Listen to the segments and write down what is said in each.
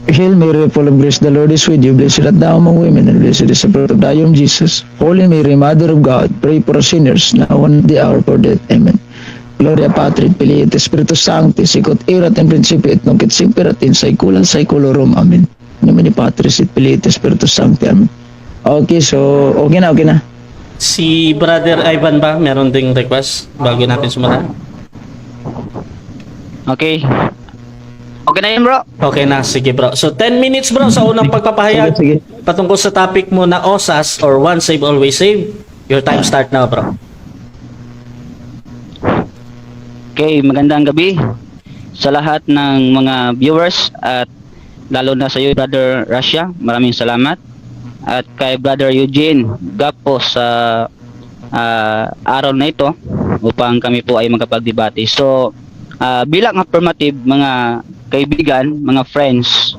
Hail Mary, full of grace, the Lord is with you. Blessed art thou among women, and blessed is the fruit of thy womb, Jesus. Holy Mary, Mother of God, pray for us sinners, now and at the hour of our death. Amen. Gloria Patri, Filii et Spiritus Sancti, sicut erat in principio et nunc et semper et in saecula saeculorum. Amen. In nomine Patris et Filii et Spiritus Sancti. Amen. Okay, so okay na. Si Brother Ivan ba, meron ding request bago natin sumala? Okay. Okay na yun, bro. Okay na, sige bro. So 10 minutes bro sa unang pagpapahayag Sige. patungkol sa topic mo na OSAS or Once Save Always Save. Your time start now bro. Okay, magandang gabi sa lahat ng mga viewers at lalo na sa iyo, Brother Russia. Maraming salamat. At kay Brother Eugene Gapo sa araw na ito upang kami po ay magkapagdebate. So, bilang affirmative mga kaibigan, mga friends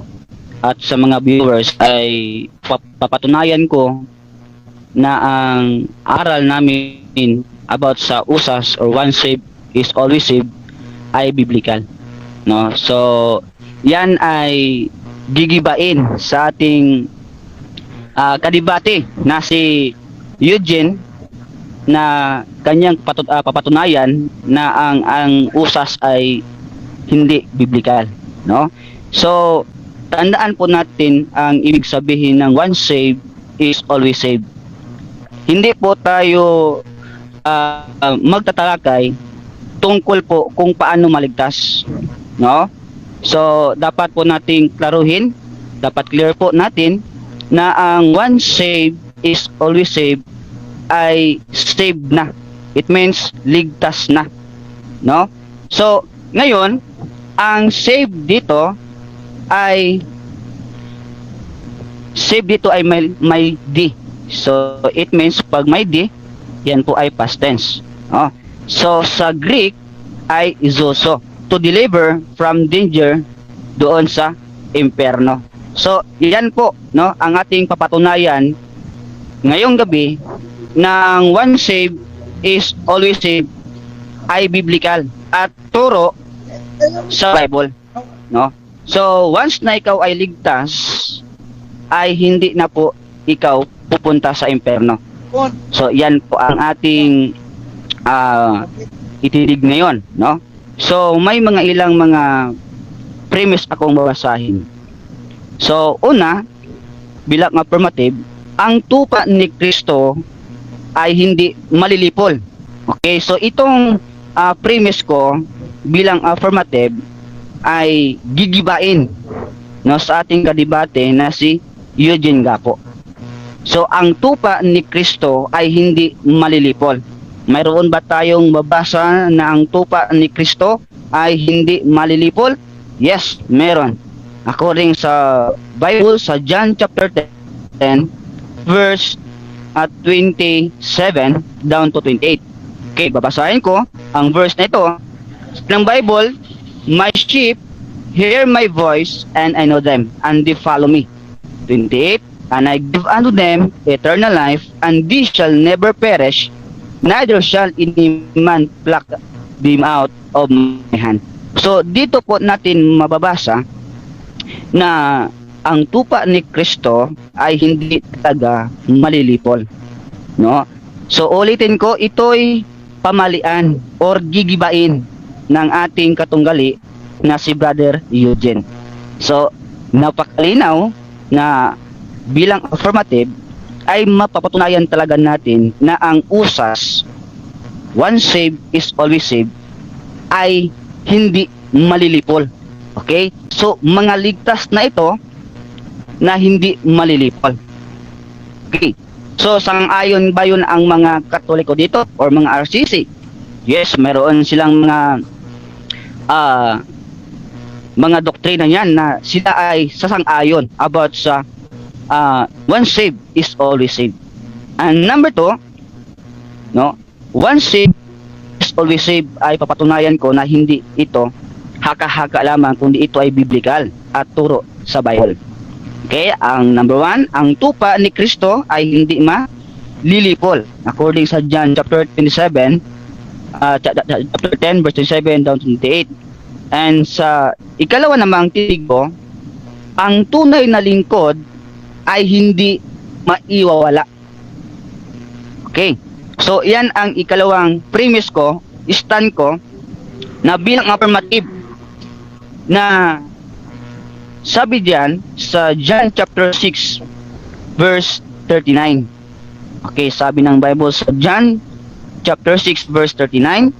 at sa mga viewers ay papatunayan ko na ang aral namin about sa USAS or Once Saved is Always Saved ay biblical, no? So yan ay gigibain sa ating kadibate na si Eugene na kanyang papatunayan na ang USAS ay hindi biblical, no? So tandaan po natin ang ibig sabihin ng once saved is always saved. Hindi po tayo magtatalakay tungkol po kung paano maligtas, no? So dapat po nating klaruhin, dapat clear po natin na ang once saved is always saved ay saved na. It means ligtas na, no? So ngayon, ang saved dito ay may D. So it means pag may D, yan po ay past tense. Oh. So sa Greek ay izoso, to deliver from danger doon sa imperno. So yan po, no, ang ating papatunayan ngayong gabi na ang once saved is always saved ay biblical at turo sa Bible, no? So once na ikaw ay ligtas ay hindi na po ikaw pupunta sa imperno. So yan po ang ating itidig ngayon, no? So may mga ilang mga premise akong babasahin. So una, bilang affirmative, ang tupa ni Kristo ay hindi malilipol. Okay, so itong premise ko bilang affirmative ay gigibain, no, sa ating kadebate na si Eugene Gapo. So ang tupa ni Kristo ay hindi malilipol. Mayroon ba tayong mabasa na ang tupa ni Kristo ay hindi malilipol? Yes, meron. According sa Bible, sa John chapter 10 verse 27 down to 28. Okay, babasahin ko ang verse na ito ng Bible. My sheep hear my voice, and I know them, and they follow me. 28. And I give unto them eternal life, and they shall never perish, neither shall any man pluck them out of my hand. So dito po natin mababasa na ang tupa ni Kristo ay hindi talaga malilipol, no? So ulitin ko, ito'y pamalian or gigibain ng ating katunggali na si Brother Eugene. So napakalinaw na bilang affirmative ay mapapatunayan talaga natin na ang USAS, once saved is always saved, ay hindi malilipol. Okay? So mga ligtas na ito na hindi malilipol. Okay. So sang-ayon ba yun ang mga Katoliko dito or mga RCC? Yes, meron silang mga doktrina niyan na sila ay sasang-ayon about sa once saved is always saved. And number 2, no, once saved is always saved ay papatunayan ko na hindi ito haka-haka lamang, kundi ito ay biblical at turo sa Bible. Okay, ang number 1, ang tupa ni Kristo ay hindi malilipol according sa John chapter 27 chapter 10 verse 27 down to 28. And sa ikalawa namang tinig ko ang tunay na lingkod ay hindi maiwawala. Okay. So, yan ang ikalawang premise ko, stand ko, na bilang affirmative na sabi diyan sa John chapter 6 verse 39. Okay, sabi ng Bible sa John chapter 6 verse 39.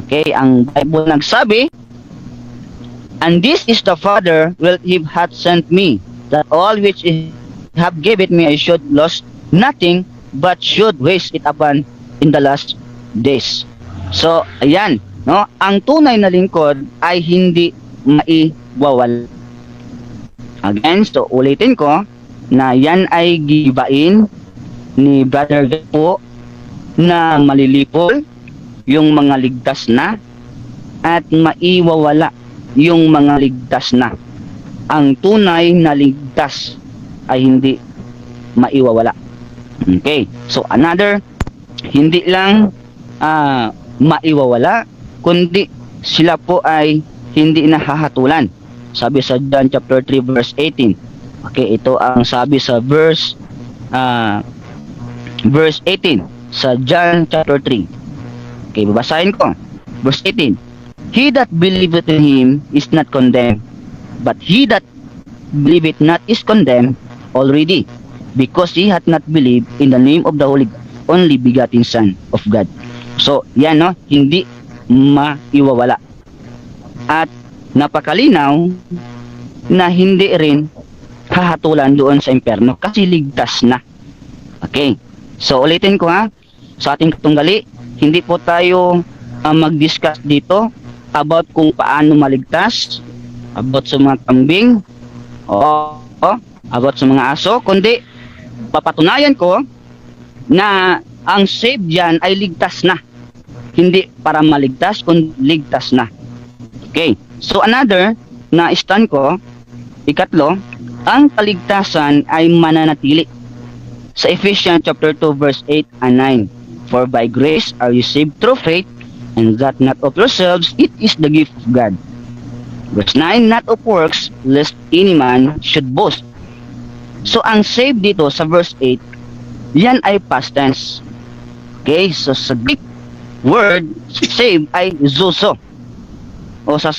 Okay, ang Bible nagsabi, "And this is the Father will he hath sent me, that all which he have given me I should lose nothing, but should waste it upon in the last days." So, ayan, no? Ang tunay na lingkod ay hindi maiwawala. Again, so ulitin ko na yan ay gibain ni Brother po na malilipol yung mga ligtas na at maiwawala yung mga ligtas na. Ang tunay na ligtas ay hindi maiwawala. Okay, so another, hindi lang maiwawala, kundi sila po ay hindi nahahatulan. Sabi sa John chapter 3 verse 18. Okay, ito ang sabi sa verse 18 sa John chapter 3. Okay, babasahin ko. Verse 18. "He that believeth in him is not condemned, but he that believeth not is condemned already, because he hath not believed in the name of the only begotten Son of God." So, yan, no? Hindi maiwawala. At napakalinaw na hindi rin hahatulan doon sa impyerno kasi ligtas na. Okay. So, ulitin ko ha. Sa ating katunggali, hindi po tayo mag-discuss dito about kung paano maligtas, about sa mga kambing, o about sa mga aso, kundi papatunayan ko na ang saved dyan ay ligtas na. Hindi para maligtas, kundi ligtas na. Okay. So another na stand ko, ikatlo, ang kaligtasan ay mananatili. Sa Ephesians chapter 2 verse 8 and 9. "For by grace are you saved through faith, and that not of yourselves, it is the gift of God." Verse 9, "Not of works, lest any man should boast." So ang saved dito sa verse 8, yan ay past tense. Okay, so sa Greek word, saved ay zoso. O sa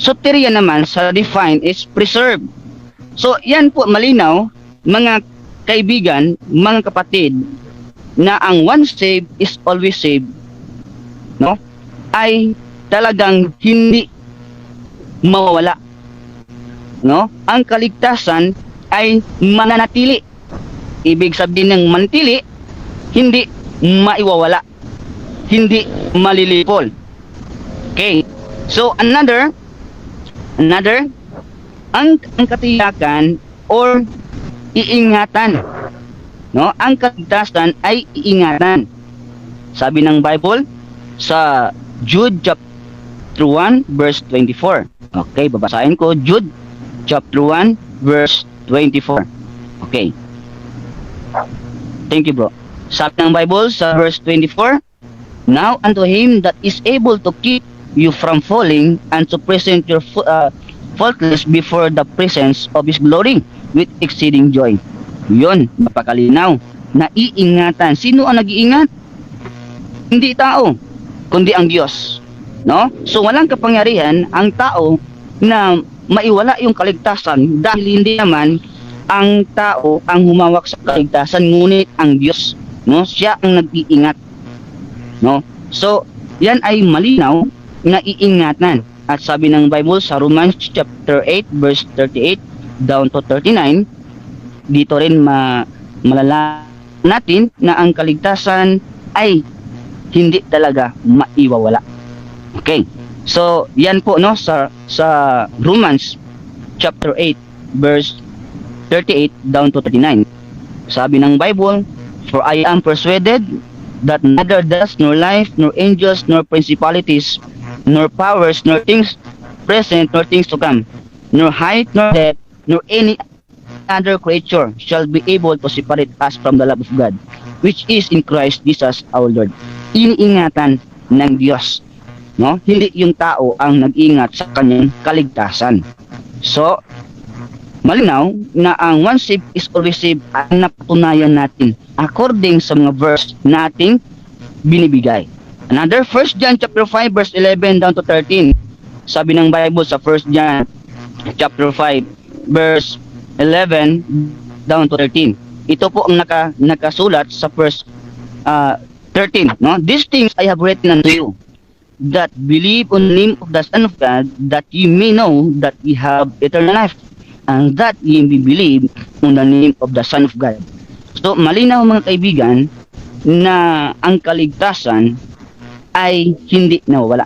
soteria naman, sa define is preserved. So yan po malinaw, mga kaibigan, mga kapatid, na ang once saved is always saved, no? Ay talagang hindi mawawala, no? Ang kaligtasan ay mananatili. Ibig sabihin ng manatili, hindi maiwawala, hindi malilipol. Okay. So another ang katiyakan or iingatan, no? Ang kaligtasan ay iingatan. Sabi ng Bible sa Jude chapter 1 verse 24. Okay, babasahin ko Jude chapter 1 verse 24. Okay. Thank you, bro. Sabi ng Bible sa verse 24, "Now unto him that is able to keep you from falling, and to present your faultless before the presence of his glory with exceeding joy." Yun, napakalinaw. Naiingatan. Sino ang nag-iingat? Hindi tao, kundi ang Diyos. No? So walang kapangyarihan ang tao na maiwala yung kaligtasan, dahil hindi naman ang tao ang humawak sa kaligtasan, ngunit ang Diyos, no? Siya ang nag-iingat. No? So yan ay malinaw na iingatan. At sabi ng Bible sa Romans chapter 8 verse 38 down to 39, dito rin malala natin na ang kaligtasan ay hindi talaga maiwawala. Okay. So, yan po, no, sa Romans chapter 8 verse 38 down to 39. Sabi ng Bible, "For I am persuaded that neither death, nor life, nor angels, nor principalities, nor powers, nor things present, nor things to come, nor height, nor depth, nor any other creature shall be able to separate us from the love of God, which is in Christ Jesus our Lord." Iniingatan ng Diyos, no? Hindi yung tao ang nag-ingat sa kanyang kaligtasan. So, malinaw na ang once saved is always saved ang napatunayan natin according sa mga verse na ating binibigay. Another, 1 John chapter 5 verse 11 down to 13. Sabi ng Bible sa 1 John chapter 5 verse 11 down to 13. Ito po ang nakasulat sa verse 13, no? These things I have written unto you that believe on the name of the Son of God, that ye may know that ye have eternal life, and that ye may believe on the name of the Son of God. So, malinaw mga kaibigan na ang kaligtasan ay hindi nawawala.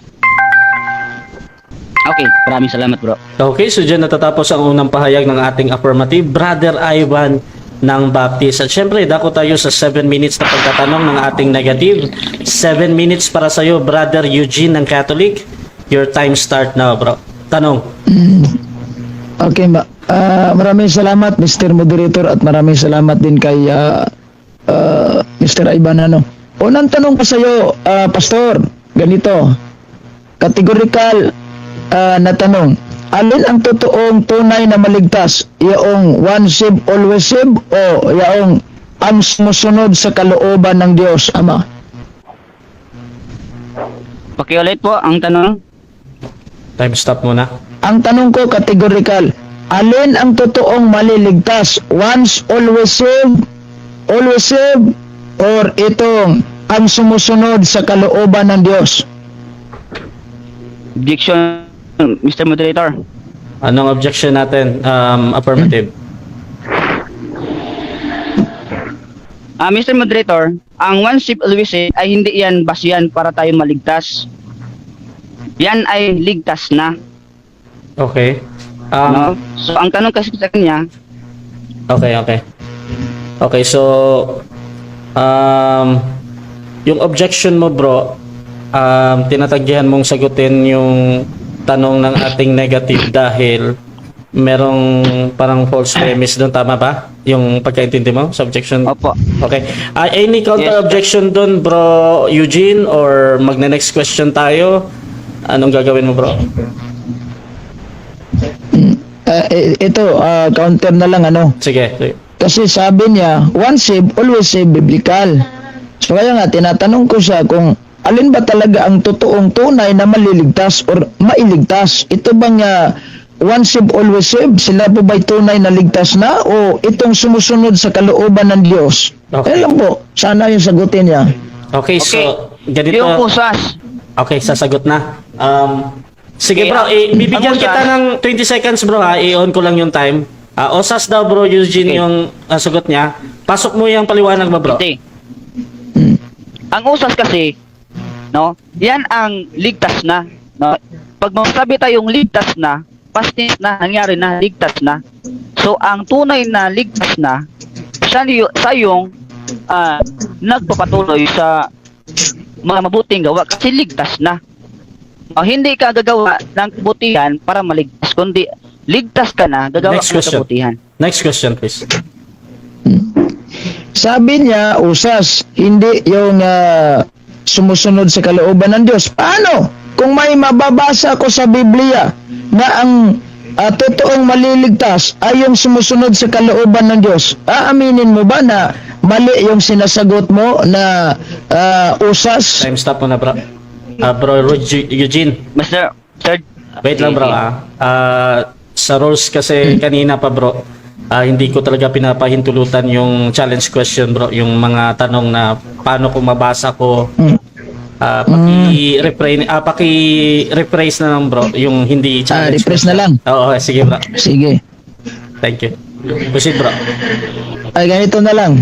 Okay, maraming salamat bro. Okay, so dyan natatapos ang unang pahayag ng ating affirmative, Brother Ivan ng Baptist. At syempre, dako tayo sa 7 minutes na pagtatanong ng ating negative. 7 minutes para sa iyo, Brother Eugene ng Catholic. Your time start now, bro. Tanong. Okay, maraming salamat Mr. Moderator at maraming salamat din kay Mr. Ivan ano. Unang tanong ko sa iyo, Pastor, ganito. Categorical na tanong. Alin ang totoong tunay na maligtas? Yaong once saved, always saved o yaong ang sumusunod sa kalooban ng Diyos Ama? Pakiulit po ang tanong. Time stop muna. Ang tanong ko categorical. Alin ang totoong maliligtas? Once always saved, or itong ang sumusunod sa kalooban ng Diyos? Objection, Mr. Moderator. Anong objection natin? Affirmative. Mr. Moderator, ang once saved always saved ay hindi yan basihan para tayo maligtas. Yan ay ligtas na. Okay. No? So ang tanong kasi sa kanya, Okay. Okay, so yung objection mo, bro, tinatanggihan mong sagutin yung tanong ng ating negative dahil merong parang false premise doon, tama ba? Yung pagkaintindi mo sa objection? opo. Okay. Any counter objection doon, bro Eugene, or magne-next question tayo? Anong gagawin mo, bro? Ito, counter na lang ano. Sige. Kasi sabi niya, once saved, always saved, biblical. So kaya nga, tinatanong ko siya kung alin ba talaga ang totoong tunay na maliligtas or mailigtas? Ito bang once saved, always saved? Sila po ba'y tunay na ligtas na? O itong sumusunod sa kalooban ng Diyos? Okay. Kaya lang po, sana yung sagutin niya. Okay, so ganito. Yung usas. Okay, sasagot na. Sige Okay, bro, bibigyan ang kita ng 20 seconds bro ha. I-on ko lang yung time. Osas daw bro Eugene Okay. yung sagot niya. Pasok mo yung paliwanag mo bro. Kasi, ang usas kasi, no, yan ang ligtas na. No? Pag masabi tayong ligtas na, past tense na, nangyari na, ligtas na. So, ang tunay na ligtas na, sa yung nagpapatuloy sa mga mabuting gawa kasi ligtas na. Hindi ka gagawa ng kabutihan para maligtas, kundi ligtas ka na, gagawa Next ka ng question. kabutihan. Next question please. Sabi niya, usas, hindi yung sumusunod sa kalooban ng Diyos. Paano? Kung may mababasa ko sa Biblia na ang totoong maliligtas ay yung sumusunod sa kalooban ng Diyos, aaminin mo ba na mali yung sinasagot mo na usas? Time stop mo na bro. Bro Eugene. Sir, Wait lang bro sa rules kasi kanina pa bro, hindi ko talaga pinapahintulutan yung challenge question bro, yung mga tanong na paano ko mabasa ko. Paki-rephrase na lang bro, yung hindi challenge. Rephrase na lang. Oo, sige bro. Sige. Thank you. Proceed bro. Ay, ganito na lang.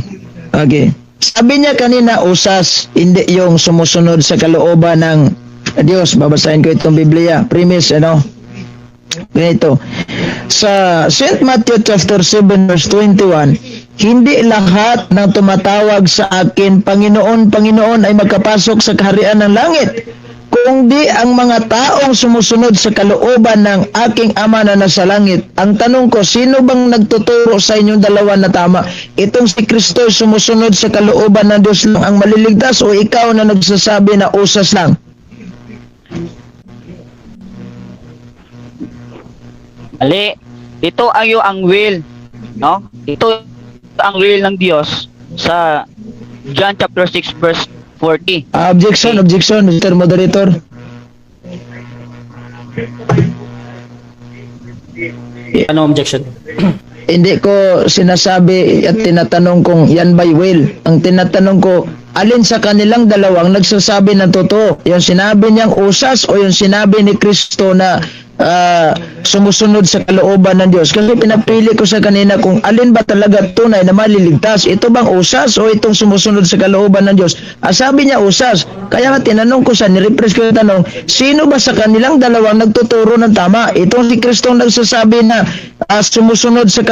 Okay. Sabi niya kanina, usas, hindi yung sumusunod sa kalooban ng Diyos. Babasahin ko itong Biblia. Premise, ano? Ganito. Sa St. Matthew chapter 7 verse 21, hindi lahat ng tumatawag sa akin, Panginoon, Panginoon, ay magkapasok sa kaharian ng langit, kundi ang mga taong sumusunod sa kalooban ng aking Ama na nasa langit. Ang tanong ko, sino bang nagtuturo sa inyong dalawa na tama? Itong si Kristo sumusunod sa kalooban ng Diyos lang ang maliligtas o ikaw na nagsasabi na usas lang? Ali, ito ang will, no? Ito ang will ng Diyos sa John chapter 6 verse 40. Objection, Mr. Moderator. Ano objection? Hindi ko sinasabi at tinatanong kung yan by will. Ang tinatanong ko, alin sa kanilang dalawang nagsasabi ng totoo? Yung sinabi niyang usas o yung sinabi ni Kristo na sumusunod sa kalooban ng Diyos? Kasi pinapili ko sa kanina kung alin ba talaga tunay na maliligtas. Ito bang usas o itong sumusunod sa kalooban ng Diyos? Sabi niya usas. Kaya nga tinanong ko siya, nirephrase ko yung tanong, sino ba sa kanilang dalawang nagtuturo ng tama? Itong si Kristo nagsasabi na sumusunod sa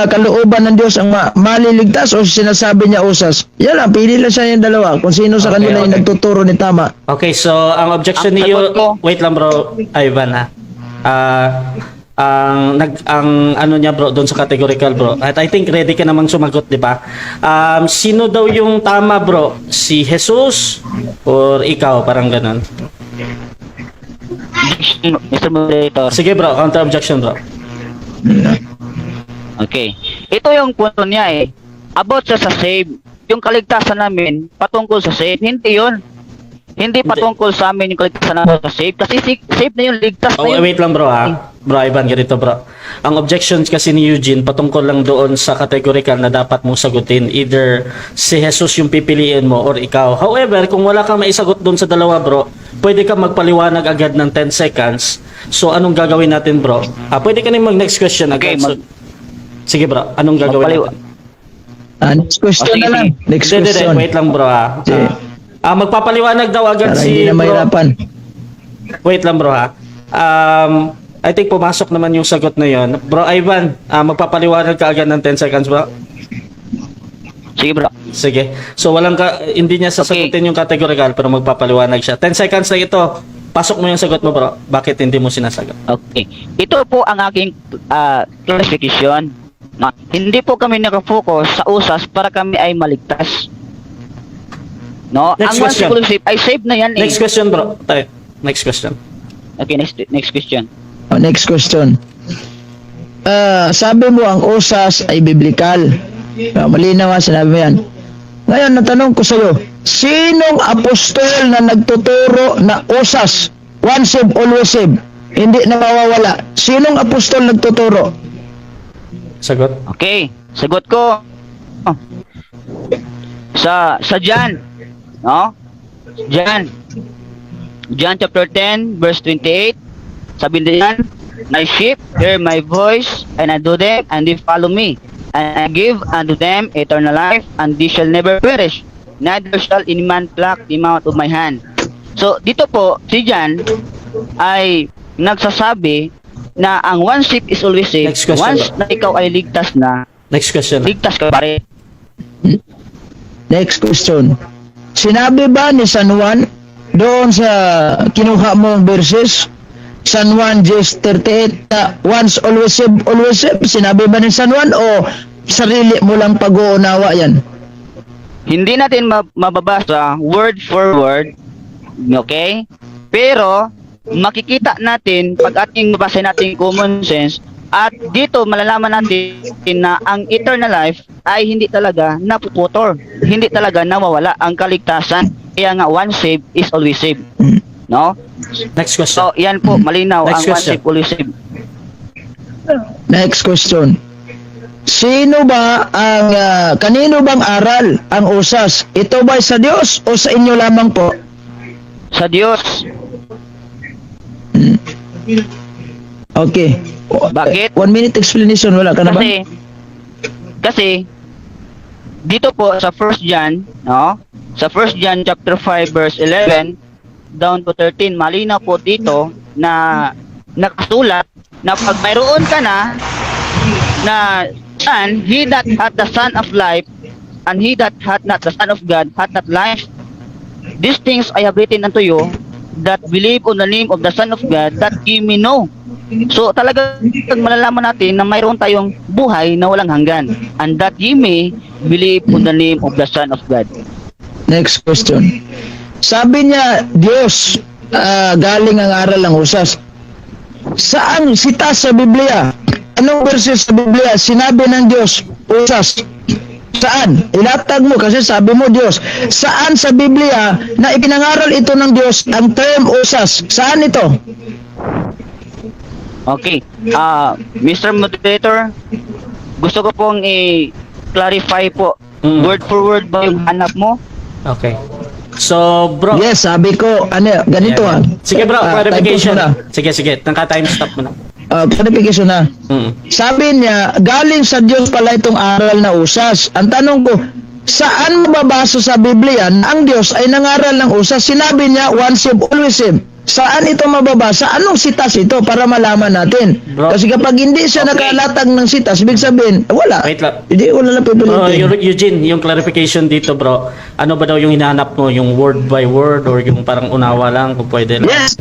kalooban ng Diyos ang maliligtas o sinasabi niya usas? Yan lang, pili lang siya yung dalawa kung sino sa kanila yung nagtuturo ni tama. Okay, so ang objection Ang niyo, sagot ko. wait lang bro, Ivan ha. Ang ano niya bro doon sa categorical bro. At I think ready ka namang sumagot, di ba? Sino daw yung tama bro? Si Jesus or ikaw, parang ganun. Mr. Moderator. Sige bro, counter objection bro. Okay. Ito yung punto niya eh. About sa save. Yung kaligtasan namin patungkol sa save. Hindi yun. Hindi patungkol sa amin yung kaligtasan namin sa save. Kasi save na yung ligtas na Oh, yun. wait lang bro ha. Bro Ivan, ganito bro. Ang objections kasi ni Eugene patungkol lang doon sa categorical na dapat mong sagutin. Either si Jesus yung pipiliin mo or ikaw. However, kung wala kang maisagot doon sa dalawa bro, pwede kang magpaliwanag agad ng 10 seconds. So anong gagawin natin bro? Pwede ka na mag-next question Okay, agad. Sige bro, anong gagawin natin? Next question sige, na lang. sige. Next Hindi, question. wait lang bro ha. Sige. Magpapaliwanag daw agad Para si hindi na bro. mahirapan. Wait lang bro ha. I think pumasok naman yung sagot na yon. Bro Ivan, magpapaliwanag ka agad ng 10 seconds bro. Sige bro. Sige. So hindi niya sasagutin yung categorical pero magpapaliwanag siya. 10 seconds na ito. Pasok mo yung sagot mo bro. Bakit hindi mo sinasagot? Okay. Ito po ang aking clarification. No? Hindi po kami nakafocus sa usas para kami ay maligtas. No? Next Ang question. one save ay save na yan eh. Next question bro. Tayo. Next question. Okay, next question. Next question. Sabi mo ang usas ay biblical. Malinaw nga sinabi mo yan. Ngayon, natanong ko sa iyo, sinong apostol na nagtuturo na usas, one save, always save, hindi na mawawala? Sinong apostol nagtuturo? Sagot. Okay, sagot ko. Sa John, no? John chapter 10 verse 28. Sabi diyan, "My sheep hear my voice, and I know them, and they follow me. And I give unto them eternal life, and they shall never perish, neither shall any man pluck them out of my hand." So, dito po, si John ay nagsasabi na ang one sheep is always saved. Next question. Once na ikaw ay ligtas na, Next question. ligtas ka pa rin. Next question. Sinabi ba ni San Juan doon sa kinuha mong verses, San Juan 10:38, na once always save, always save? Sinabi ba ni San Juan o sarili mo lang pag-uunawa yan? Hindi natin mababasa word for word, okay? Pero makikita natin pag ating mabasa natin common sense, at dito malalaman natin na ang eternal life ay hindi talaga napuputol, hindi talaga nawawala ang kaligtasan. Kaya nga one save is always save, no? Next question. So yan po, malinaw. Next Ang one question. save always save. Next question. Sino ba ang kanino bang aral ang usas? Ito ba sa Diyos o sa inyo lamang po? Sa Diyos. Okay. Bakit? 1 minute explanation, wala ka na ba? Kasi dito po sa 1 John, no? Sa 1 John chapter 5 verse 11 down to 13, malinaw po dito na nakasulat na pag mayroon ka na and he that hath the Son of life, and he that hath not the Son of God hath not life. These things I have written unto you that believe on the name of the Son of God, that ye may know. So talagang malalaman natin na mayroon tayong buhay na walang hanggan, and that ye may believe on the name of the Son of God. Next question. Sabi niya, Diyos, galing ang aral ng usas. Saan sita sa Biblia Anong verse sa Biblia sinabi ng Diyos, usas? Saan? Ilatag mo kasi sabi mo Diyos. Saan sa Biblia na ipinangaral ito ng Diyos ang term usas? Saan ito? Okay. Mr. Moderator, gusto ko pong i-clarify po. Word for word ba yung hanap mo? Okay. So, bro. Yes, sabi ko, ganito Ayan. Sige bro, clarification. type ko Sige. Naka-time stop mo na. clarification na. Sabi niya, galing sa Diyos pala itong aral na usas. Ang tanong ko, saan mababasa sa Biblia na ang Diyos ay nangaral ng usas? Sinabi niya, once saved, always saved. Saan ito mababasa? Anong sitas ito para malaman natin? Bro. Kasi kapag hindi siya nakalatag ng sitas, ibig sabihin, wala. Wait lang. Hindi, wala na Bro, pipilitin. Eugene, yung clarification dito bro, ano ba daw yung hinahanap mo? Yung word by word or yung parang unawa lang kung pwede lang? Yes,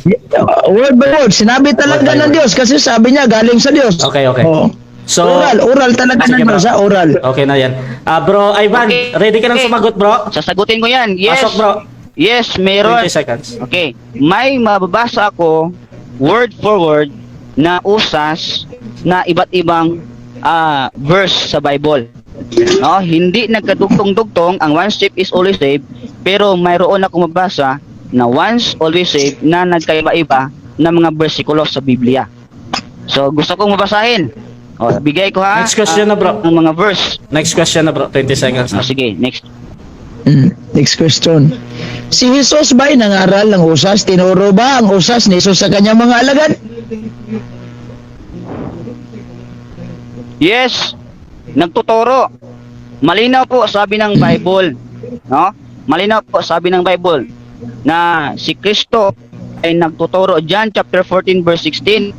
word by word. Sinabi talaga Word by ng word. Diyos kasi sabi niya galing sa Diyos. Okay. Oo. So, Oral talaga Sige, bro. nabasa, oral. Okay na yan. Bro, Ivan, Okay. ready ka nang Okay. sumagot bro? Sasagutin ko yan. Yes. Pasok bro. Yes, meron. 20 seconds. Okay. May mababasa ako word for word na usas na iba't ibang verse sa Bible. No, hindi nagkadugtong-dugtong ang once saved is always saved, pero mayroon ako mabasa na once always saved na nagkaiba-iba na mga bersikulo sa Biblia. So gusto kong mabasahin. O, bigay ko ha. Next question na, bro. Ang mga verse. Next question na bro, 20 seconds na. Sige, next. Next question. Si Jesus ba ay nangaral ng usas? Tinuro ba ang usas ni Jesus sa kanyang mga alagad? Yes, nagtuturo. Malinaw po sabi ng Bible, no? Malinaw po sabi ng Bible na si Kristo ay nagtuturo. John chapter 14 verse 16.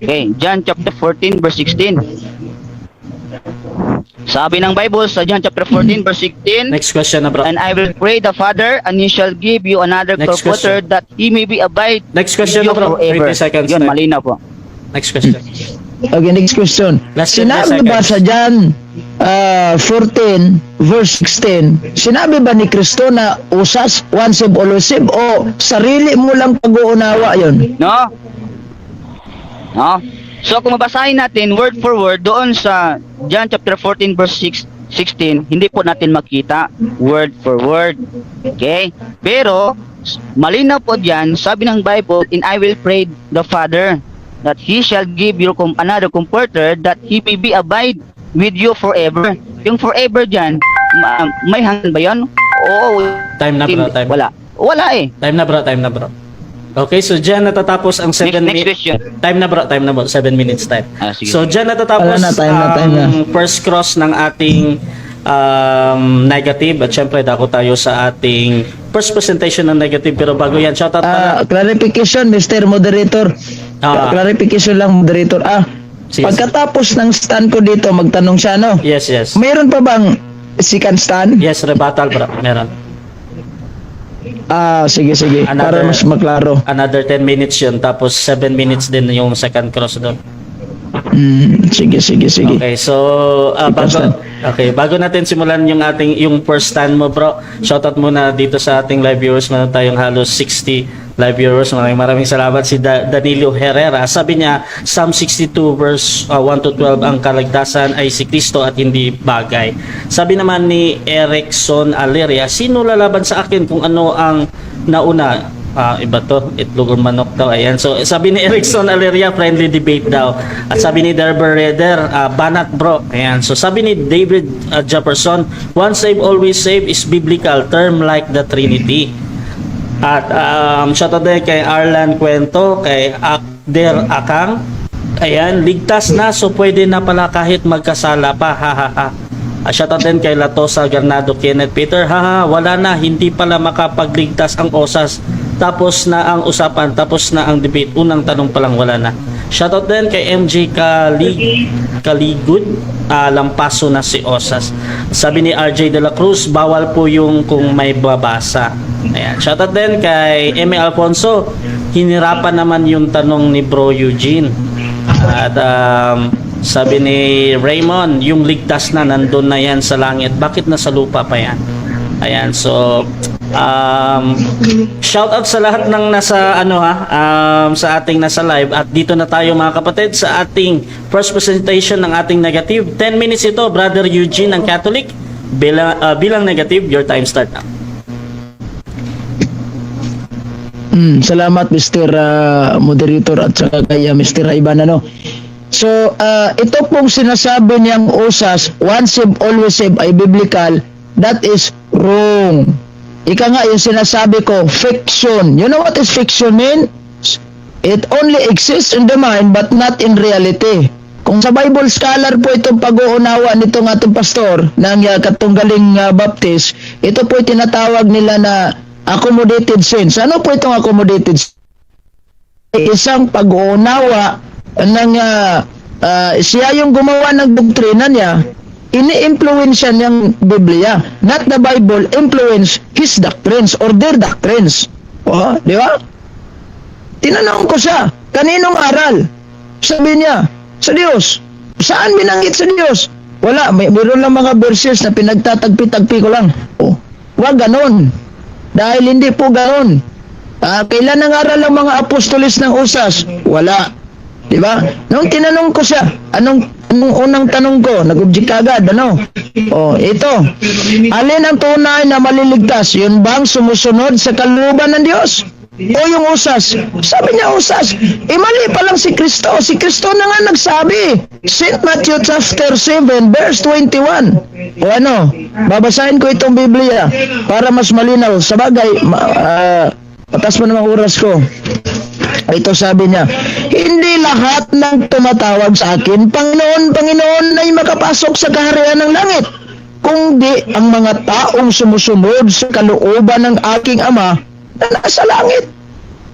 Okay, John chapter 14 verse 16. Sabi ng Bible sa John chapter 14 verse 16, Next question na bro. and I will pray the Father, and He shall give you another Next comforter question. that He may be abide Next question with na you bro, forever. 20 seconds Yun, na. malinaw po. Next question. Okay, next question. Last 20 Sinabi ba seconds. sa John 14 verse 16, sinabi ba ni Kristo na usas, once saved, always saved, o sarili mo lang pag-uunawa yun? No? No? So kung mabasahin natin word for word doon sa John chapter 14 verse 16, hindi po natin makita word for word. Okay? Pero malinaw po diyan, sabi ng Bible, and I will pray the Father that He shall give you another comforter that He may be abide with you forever. Yung forever diyan, may hanggan ba 'yon? Oo. Time na bro, time. Wala. Wala eh. Time na bro. Okay, so dyan natatapos ang 7 Next minutes. question. Time na bro, 7 minutes time. Sige. So dyan natatapos Wala na, time na. ang first cross ng ating negative. At syempre, dako tayo sa ating first presentation ng negative. Pero bago yan, shoutout pala. Clarification, Mr. Moderator. Clarification lang, Moderator. Sige. Pagkatapos ng stand ko dito, magtanong siya, no? Yes. Mayroon pa bang second stand? Yes, rebuttal bro. Meron. Sige. Para Another- mas maklaro. Another 10 minutes yun. Tapos 7 minutes din yung second cross doon. Sige. Okay, so bago natin simulan yung first stand mo bro, shoutout muna dito sa ating live viewers. Meron tayong halos 60 live viewers. Maraming salamat si Danilo Herrera. Sabi niya, Psalm 62 verse 1 to 12, ang kaligtasan ay si Kristo at hindi bagay. Sabi naman ni Erickson Aleria, sino lalaban sa akin kung ano ang nauna? Iba to, itlog or manok daw. Ayan. So, sabi ni Erickson Aleria, friendly debate daw. At sabi ni Derber Reder, banat bro. Ayan. So, sabi ni David Jefferson, once saved, always saved is biblical term like the Trinity. At shoutout din kay Arlan Cuento, kay Akder Akang. Ayan, ligtas na, so pwede na pala kahit magkasala pa. Shoutout din kay Latosa Garnado Kenneth Peter. Wala na, hindi pala makapagligtas ang osas. Tapos na ang usapan, tapos na ang debate. Unang tanong pa lang, wala na. Shoutout din kay MJ Kaligud, lampaso na si Osas. Sabi ni RJ De La Cruz, bawal po yung kung may babasa. Ayan. Shoutout din kay Eme Alfonso, hinirapan naman yung tanong ni Bro Eugene. At sabi ni Raymond, yung ligtas na nandun na yan sa langit, bakit nasa lupa pa yan? Ayan, so Shout out sa lahat ng nasa sa ating nasa live, at dito na tayo mga kapatid sa ating first presentation ng ating negative. 10 minutes ito, Brother Eugene ng Catholic bilang negative. Your time start now. Salamat Mr. Moderator at saka kay Mr. Ivan ano. So, ito pong sinasabi niyang usas, once saved, always saved ay biblical, that is wrong. Ika nga yung sinasabi ko, fiction. You know what is fiction mean? It only exists in the mind but not in reality. Kung sa Bible scholar po itong pag-uunawa nitong ating pastor ng katunggaling Baptist, ito po tinatawag nila na accommodated sins. Ano po itong accommodated sins? Isang pag-uunawa ng siya yung gumawa ng doktrina niya, ini-influence niyang Biblia, not the Bible influence his doctrines or their doctrines. Di ba? Tinanong ko siya, kaninong aral? Sabi niya, sa Diyos. Saan binanggit sa Diyos? Wala, mayroon lang mga verses na pinagtatagpi-tagpi ko lang. Wag ganon. Dahil hindi po ganon. Kailan nangaral ang mga apostolis ng usas? Wala. Diba? Nung tinanong ko siya, anong unang tanong ko, nag-object agad, ano? Ito. Alin ang tunay na maliligtas? Yun bang sumusunod sa kalooban ng Diyos? O yung usas? Sabi niya usas. Mali pa lang si Kristo. Si Kristo na nga nagsabi. St. Matthew chapter 7 verse 21. Babasahin ko itong Biblia para mas malinaw. Sa bagay, patas mo namang oras ko. Ito sabi niya, hindi lahat ng tumatawag sa akin, Panginoon, Panginoon, ay makapasok sa kaharian ng langit, kundi ang mga taong sumusunod sa kalooban ng aking Ama na nasa langit.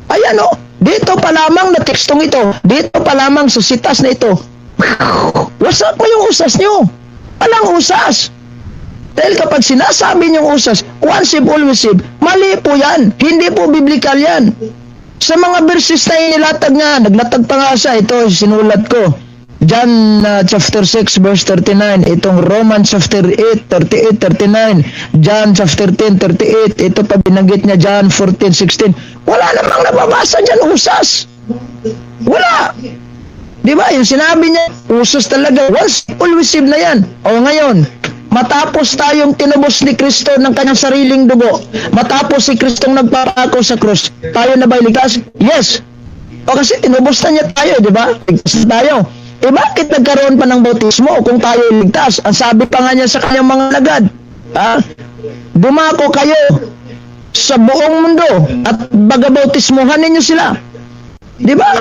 Ayan dito pa lamang na tekstong ito, dito pa lamang sa sitas na ito, wasak mo yung usas nyo. Walang usas. Dahil kapag sinasabi niyong usas, once saved, always saved, mali po yan. Hindi po biblical yan. Sa mga verses na inilatag nga, naglatag pa nga siya, ito sinulat ko. John chapter 6 verse 39, itong Romans chapter 8, 38, 39, John chapter 10, 38, ito pa binanggit niya John 14, 16. Wala namang nababasa dyan usas. Wala. Di ba? Yung sinabi niya, usas talaga. Once, always saved na yan. Ngayon, matapos tayong tinubos ni Kristo ng kanyang sariling dugo, matapos si Kristong nagpapako sa krus, tayo na ba ligtas? Yes. Kasi tinubos na niya tayo, di ba? Ligtas na tayo. Bakit nagkaroon pa ng bautismo kung tayo ligtas? Ang sabi pa nga niya sa kanyang mga lagad, dumako kayo sa buong mundo at bagabautismuhan ninyo sila. Di ba?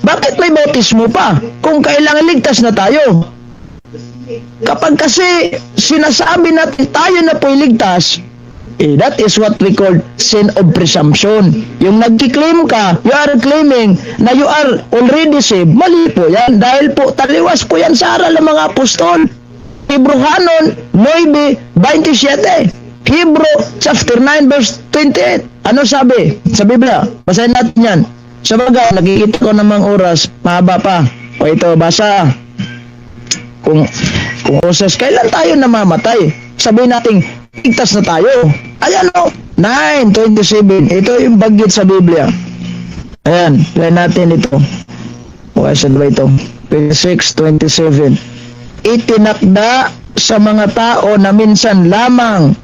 Bakit may bautismo pa kung kailangan ligtas na tayo? Kapag kasi sinasabi natin tayo na po'y ligtas, that is what we call sin of presumption. Yung nagkiklaim ka, you are claiming na you are already saved. Mali po yan. Dahil po, taliwas po yan sa aral ng mga apostol. Hebrehanon 9:27. Hebrew chapter 9 verse 28. Ano sabi sa Biblia? Basahin natin yan. Sa bagay, nakikita ko namang oras, mahaba pa. Ito, basa. Kung usas, kailan tayo namamatay? Sabihin natin, ligtas na tayo. Ayan 9:27. Ito yung bagit sa Biblia. Ayan, try natin ito. Saan ba ito? 26:27. Itinakda sa mga tao na minsan lamang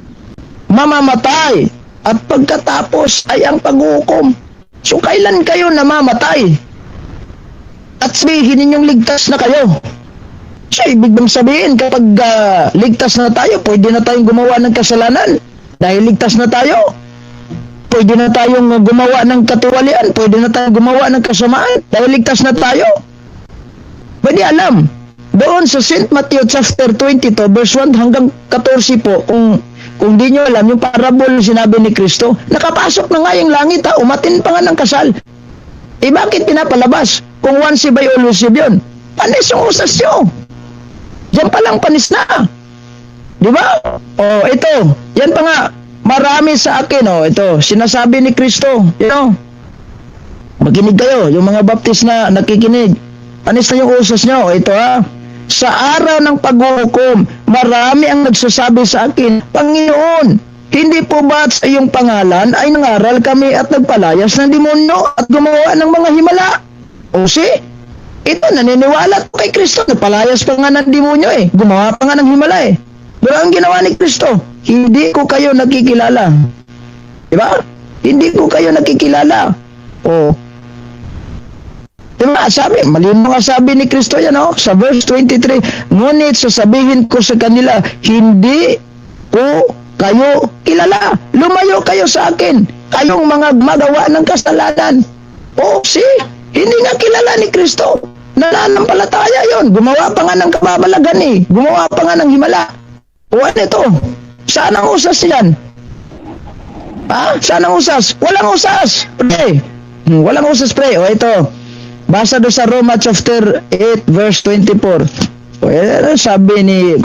mamamatay at pagkatapos ay ang paghukom. So, kailan kayo namamatay? At sabihin ninyong ligtas na kayo. So, ibig bang sabihin, kapag ligtas na tayo, pwede na tayong gumawa ng kasalanan. Dahil ligtas na tayo, pwede na tayong gumawa ng katiwalian, pwede na tayong gumawa ng kasamaan. Dahil ligtas na tayo. Pwede alam. Doon sa St. Matthew chapter 22, verse 1 hanggang 14 po, kung di nyo alam, yung parable sinabi ni Kristo, nakapasok na nga yung langit umatin pa nga ng kasal. Bakit pinapalabas? Kung once saved by always saved yun. Panis yung usas nyo. Yan palang panis na. Di ba? Ito. Yan pa nga. Marami sa akin, ito. Sinasabi ni Kristo. Makinig kayo. Yung mga baptist na nakikinig. Panis na yung usas nyo. Ito Sa araw ng paghuhukom, marami ang nagsasabi sa akin, Panginoon, Hindi po ba sa iyong pangalan ay nangaral kami at nagpalayas ng demonyo at gumawa ng mga himala? O si, ito naniniwala kay Kristo, nagpalayas pa nga ng demonyo gumawa pa nga ng himala Pero ang ginawa ni Kristo, hindi ko kayo nakikilala. Diba? Hindi ko kayo nakikilala. O, diba? Sabi, malino nga sabi ni Kristo yan, sa verse 23, ngunit sasabihin ko sa kanila, hindi ko kayo kilala. Lumayo kayo sa akin. Kayong mga magawa ng kasalanan. O, hindi nga kilala ni Kristo. Nananampalataya yon. Gumawa pa nga ng kababalagan Gumawa pa nga ng himala. O, ano ito? Saan ang usas yan? Ha? Saan ang usas? Walang usas. Pre. Walang usas, pre. O, ito. Basa do sa Roma chapter 8 verse 24. O, sabi ni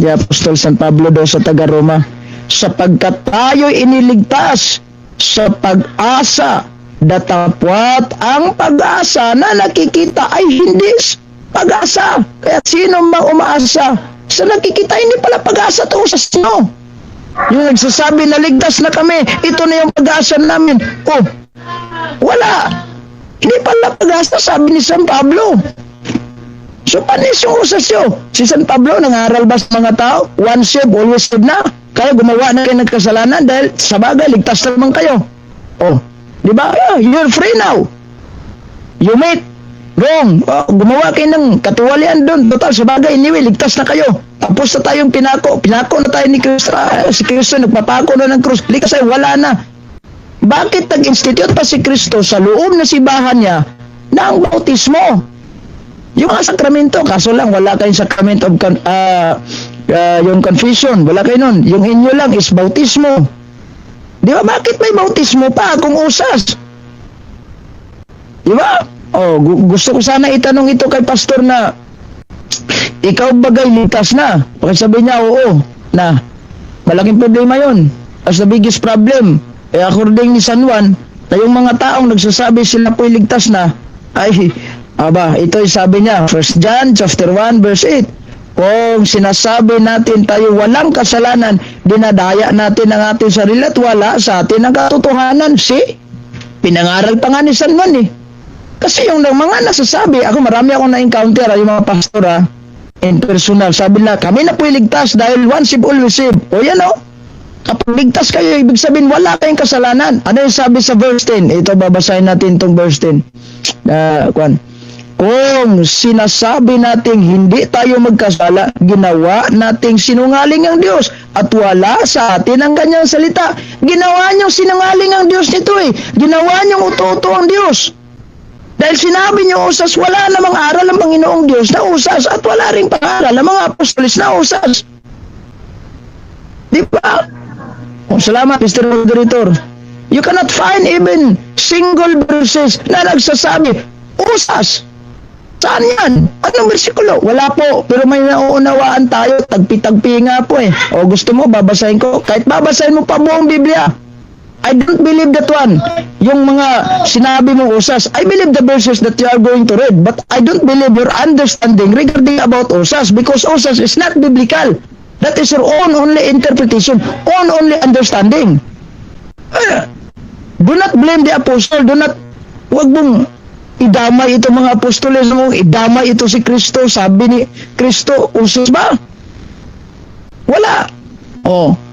Apostol San Pablo do sa taga-Roma, sapagkat tayo'y iniligtas sa pag-asa, datapwat ang pag-asa na nakikita ay hindi pag-asa. Kaya sino mang umaasa sa nakikita, hindi pala pag-asa to sa sino. Yung nagsasabi na ligtas na kami, ito na yung pag-asa namin. Oh, wala. Hindi pala pag-asa, sabi ni San Pablo. So, panis yung usas yun? Si San Pablo, nangaral ba sa mga tao? One saved, always saved na. Kaya gumawa na kayo ng kasalanan dahil sa bagay, ligtas naman kayo. Oh, di ba? You're free now. You made wrong. Oh, gumawa kayo ng katiwalian doon. Total, sa bagay, anyway, ligtas na kayo. Tapos na tayong pinako. Pinako na tayo ni Kristo. Si Kristo, nagpapako na ng krus. Ligtas ay wala na. Bakit nag-institute pa si Kristo sa loob na sibahan niya ng bautismo? Yung mga sakramento, kaso lang wala kayong sacrament of yung confession, wala kayo nun. Yung inyo lang is bautismo. Di ba? Bakit may bautismo pa kung usas? Di ba? Oh, gusto ko sana itanong ito kay pastor na ikaw bagay ligtas na. Pakisabi niya, oo, na malaking problema yon. As the biggest problem. According ni San Juan, na yung mga taong nagsasabi sila po'y ligtas na, ay ito'y sabi niya, 1 John chapter 1 verse 8. Kung sinasabi natin tayo walang kasalanan, dinadaya natin ang ating sarili at wala sa atin ang katotohanan. Pinangaral pa nga ni San Juan Kasi yung mga nasasabi, ako marami akong na-encounter, yung mga pastor in personal, sabi na, kami na po'y ligtas dahil once saved, always saved. O yan kapag ligtas kayo, ibig sabihin wala kayong kasalanan. Ano yung sabi sa verse 10? Ito, babasahin natin itong verse 10. Kung sinasabi nating hindi tayo magkasala, ginawa nating sinungaling ang Diyos at wala sa atin ang kanyang salita. Ginawa niyong sinungaling ang Diyos nito Ginawa niyong uto-uto ang Diyos. Dahil sinabi niyo usas, wala namang aral ang Panginoong Diyos na usas at wala ring pangaral ang mga apostolis na usas. Di ba? Salamat, Mr. Moderator. You cannot find even single verses na nagsasabi, usas. Saan yan? Anong bersikulo? Wala po. Pero may nauunawaan tayo. Tagpi-tagpi nga po O gusto mo, babasahin ko. Kahit babasahin mo pa buong Biblia. I don't believe that one. Yung mga sinabi mong usas. I believe the verses that you are going to read. But I don't believe your understanding regarding about usas. Because usas is not biblical. That is your own only interpretation. Own only understanding. Do not blame the apostle. Huwag mong idamay ito mga apostoles mo, idamay ito si Kristo. Sabi ni Kristo, usos ba? Wala.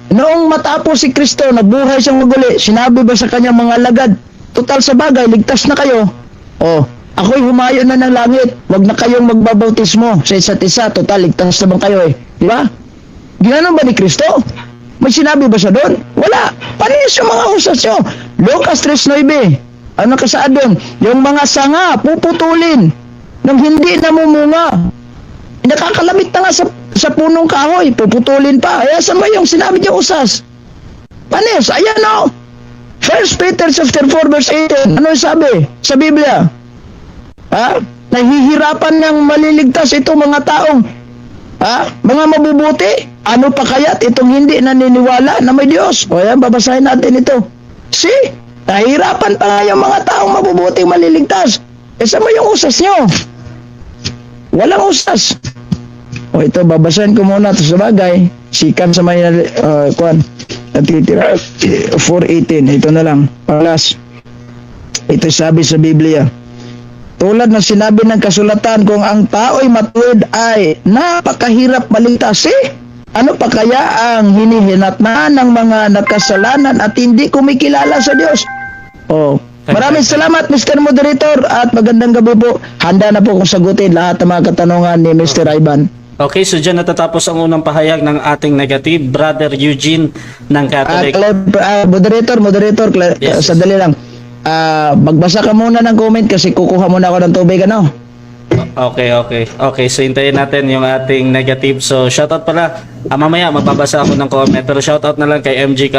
Noong matapos si Kristo, nagbuhay siyang maguli, sinabi ba sa kanyang mga alagad, total sa bagay, ligtas na kayo. Ako'y humayo na ng langit, wag na kayong magbabautismo sa isa't isa, total, ligtas naman kayo Di ba? Ginanon ba ni Kristo? May sinabi ba siya doon? Wala. Panis yung mga usas nyo. Lucas 3:9. Ano kasaad doon? Yung mga sanga, puputulin nang hindi namumunga. Nakakalabit na nga sa punong kahoy, puputulin pa. Saan ba yung sinabi niya usas? Panis, ayan 1 Peter chapter 4 verse 18. Ano yung sabi sa Biblia? Nahihirapan ng maliligtas itong mga taong mga mabubuti. Ano pa kaya't itong hindi naniniwala na may Diyos? Ayan, babasahin natin ito. Nahihirapan pa nga yung mga taong mabubuti maliligtas. Saan mo yung usas nyo? Walang usas. Ito, babasahin ko muna ito sa bagay. Sikan sa may natitira. 4:18, ito na lang. Palas. Ito sabi sa Biblia. Tulad ng sinabi ng kasulatan, kung ang tao'y matuwid ay napakahirap maligtas ano pa kaya ang hinihinatnan ng mga nakasalanan at hindi kumikilala sa Diyos? Oh, maraming salamat Mr. Moderator at magandang gabi po. Handa na po kung sagutin lahat ng mga katanungan ni Mr. Ivan. Okay, so dyan natatapos ang unang pahayag ng ating negative. Brother Eugene ng Catholic. Moderator, Yes. sandali lang. Magbasa ka muna ng comment kasi kukuha muna ako ng tubig, ano? Okay, so hintayin natin yung ating negative. So, shoutout pala. Mamaya, magbabasa ako ng comment. Pero shoutout na lang kay MG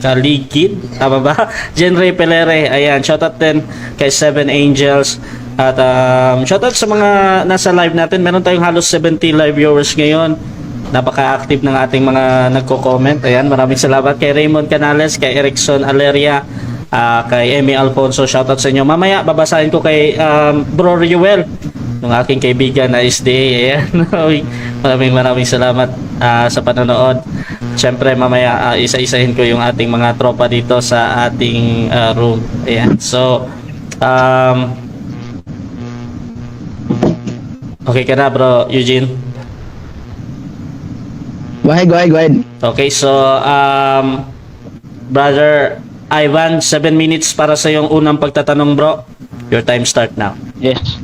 Kaligid. Tama ba? Jen Ray Pelere. Ayan, shoutout din kay Seven Angels. At shoutout sa mga nasa live natin. Meron tayong halos 70 live viewers ngayon. Napaka-active ng ating mga nagko-comment. Ayan, maraming salamat kay Raymond Canales, kay Erickson Aleria, kay Emmy Alfonso. Shoutout sa inyo. Mamaya, babasahin ko kay Bro Riuel, ng aking kaibigan na SDA. Ayan. maraming salamat sa panonood. Siyempre, mamaya, isa-isahin ko yung ating mga tropa dito sa ating room. Ayan. So, okay ka na, Bro Eugene? Go ahead. Okay, so Brother Ivan, 7 minutes para sa yung unang pagtatanong, bro. Your time start now. Yes.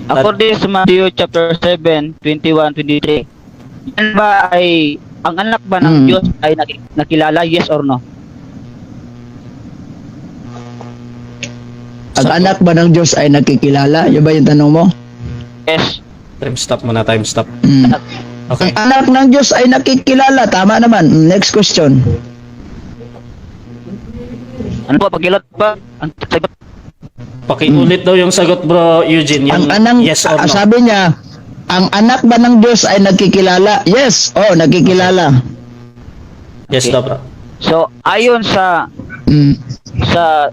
According sa Matthew chapter 7, 21-23, yan ba ay, ang anak ba ng Diyos ay nakilala, yes or no? Ang anak ba ng Diyos ay nakikilala? Yun ba yung tanong mo? Yes. Time stop muna, time stop. Okay. Ang anak ng Diyos ay nakikilala. Tama naman. Next question. Ano ba, pagkilot pa? Ang sagot. Pakiulit daw yung sagot, bro Eugene. Yung yes or no. Sabi niya, ang anak ba ng Diyos ay nakikilala? Yes. Oh, nakikilala. Yes daw, bro. So, ayon sa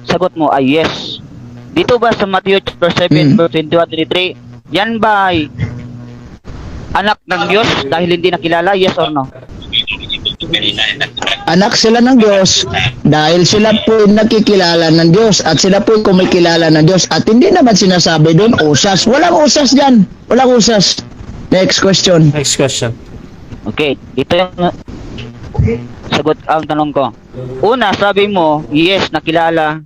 sagot mo ay yes. Dito ba sa Matthew chapter 7, verse 21-23, yan ba ay anak ng Diyos dahil hindi nakilala, yes or no? Anak sila ng Diyos dahil sila po nakikilala ng Diyos at sila po kumikilala ng Diyos at hindi naman sinasabi doon usas. Walang usas dyan. Walang usas. Next question. Next question. Okay, ito yung sagot ang tanong ko. Una, sabi mo, yes, nakilala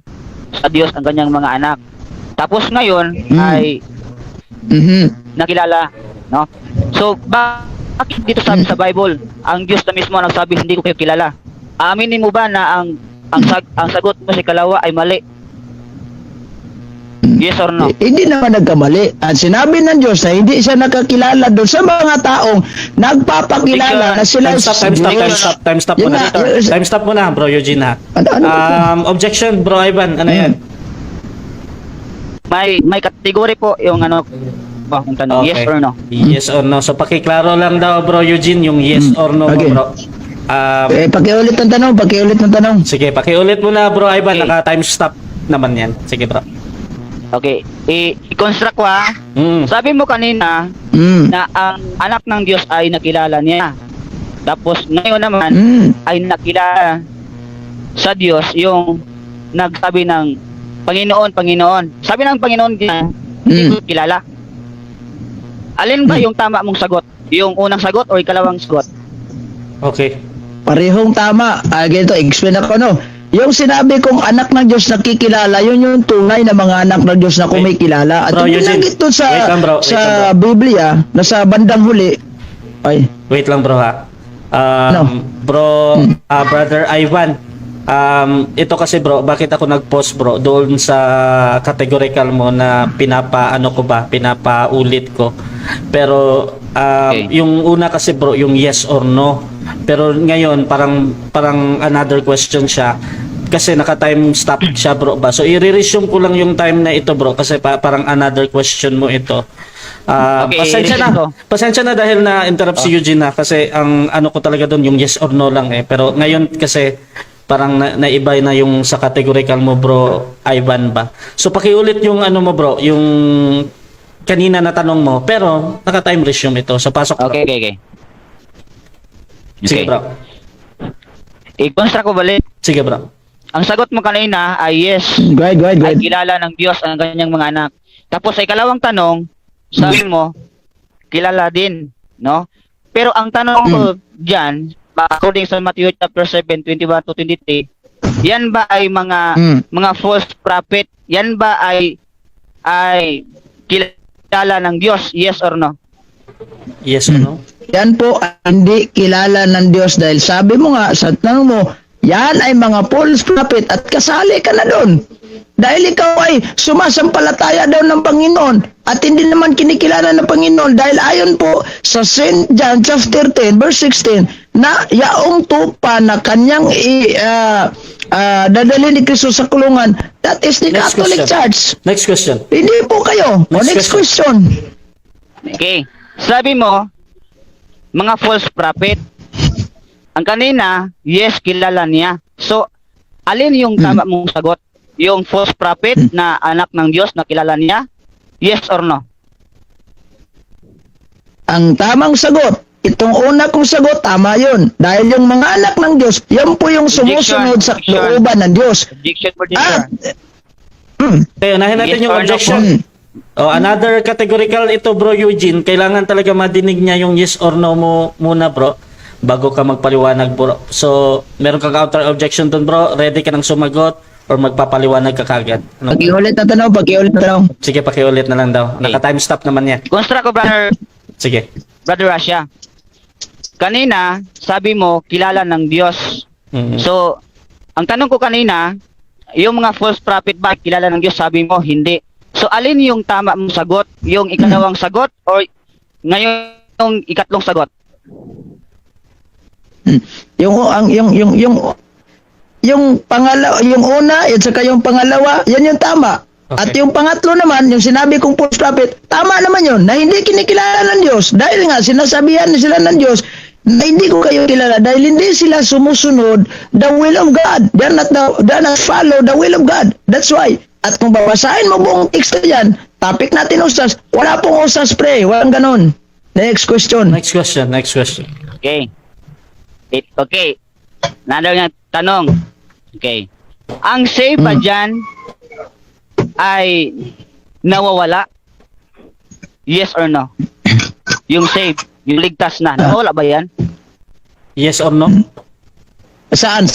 sa Diyos ang kanyang mga anak. Tapos ngayon ay nakilala, no? So, bakit dito sabi sa Bible, ang Diyos na mismo ang nagsabi, hindi ko kayo kilala? Aminin mo ba na ang sagot mo sa ikalawa ay mali? Yes or no? Hindi naman nagkamali. At sinabi ng Diyos na hindi siya nakakilala doon sa mga taong nagpapakilala na sila. Time stop muna. Time stop muna, bro Eugene, ha. Objection, bro Ivan. Ano yan? May kategory po yung ano kung tanong, Okay. yes or no? Yes or no. So pakiklaro lang daw, bro Eugene, yung yes or no, Okay. bro. Pakiulit ng tanong. Sige, pakiulit muna, bro Ivan. Okay. Naka-time stop naman yan. Sige, bro. Okay, i-construct ko ha. Sabi mo kanina na ang anak ng Diyos ay nakilala niya. Tapos ngayon naman ay nakilala sa Diyos yung nagsabi ng Panginoon. Sabi ng Panginoon niya, hindi ko kilala. Alin ba yung tama mong sagot? Yung unang sagot o ikalawang sagot? Okay. Parehong tama. Ganito, explain ako, no? Yung sinabi kong anak ng Diyos nakikilala, yun yung tunay na mga anak ng Diyos na kumikilala. At Bro, yung Eugene, binanggit doon wait lang, bro. sa Biblia, na sa bandang huli, ay, Wait lang, bro, ha. No. Bro, brother Ivan, ito kasi, bro, bakit ako nag-post, bro, doon sa categorical mo na pinapaulit ko. Pero Okay. yung una kasi, bro, yung yes or no. Pero ngayon parang another question siya kasi naka-time stop siya, bro ba. So i-resume ko lang yung time na ito, bro, kasi parang another question mo ito. Okay, Pasensya na dahil na interrupt si Eugene na kasi ang ano ko talaga doon yung yes or no lang eh. Pero ngayon kasi parang naiba na yung sa categorical mo, bro Ivan ba. So pakiulit yung ano mo, bro, yung kanina na tanong mo, pero naka-time resume ito. So pasok, bro. Okay. Sige, bro. I-construct ko balik. Sige, bro. Ang sagot mo kanina ay yes. Go ahead, go ahead, go Ay ahead. kilala ng Diyos ang kanyang mga anak. Tapos sa ikalawang tanong, sabi mo, kilala din, no? Pero ang tanong ko diyan, according sa Matthew chapter 7, 21 to 23, yan ba ay mga false prophet? Yan ba ay kilala ng Diyos? Yes or no? Yes or no? Yan po ay hindi kilala ng Diyos dahil sabi mo nga sa tanong mo, yan ay mga false prophet at kasali ka na doon. Dahil ikaw ay sumasampalataya daw ng Panginoon at hindi naman kinikilala ng Panginoon dahil ayon po sa St. John chapter 10 verse 16 na yaong tupa na kanyang dadalhin ni Kristo sa kulungan, that is the Next Catholic question. Church. Next question. Hindi po kayo. Next Next question. Okay. Sabi mo, mga false prophet. Ang kanina, yes, kilala niya. So, alin yung tama mong sagot? Yung false prophet na anak ng Diyos na kilala niya? Yes or no? Ang tamang sagot, itong una kong sagot, tama yun. Dahil yung mga anak ng Diyos, yan po yung sumusunod sa Objection. looban ng Diyos. Objection for At, Okay, unahin natin Yes yung or no objection. Oh, another categorical ito, bro Eugene. Kailangan talaga madinig niya yung yes or no mo muna, bro, bago ka magpaliwanag, bro. So, meron kang counter objection dun, bro. Ready ka nang sumagot or magpapaliwanag ka kagad? Ano? Pag-iulit na tanong, pag-iulit na tanong. Sige, pakiulit na lang daw. Naka-time stop naman yan. Construct ko, Sige. Brother Russia. Kanina, sabi mo, kilala ng Diyos. Mhm. So, ang tanong ko kanina, yung mga false prophet ba kilala ng Diyos? Sabi mo, hindi. So, alin yung tama mong sagot? Yung ikalawang sagot or ngayon yung ikatlong sagot? Yung pangalawa, yung una, at saka yung pangalawa, yan yung tama. Okay. At yung pangatlo naman, yung sinabi kong false prophet, tama naman yun, na hindi kinikilala ng Diyos. Dahil nga, sinasabihan sila ng Diyos, na hindi ko kayo kilala dahil hindi sila sumusunod the will of God. They're not follow the will of God. That's why. At kung babasahin mo buong text yan, topic natin usas, wala pong usas pre, walang ganon. Next question. Next question, next question. Okay. Okay. Nandang yung tanong. Okay. Ang save ba dyan ay nawawala? Yes or no? Yung save, yung ligtas na, nawawala ba yan? Yes or no? Saan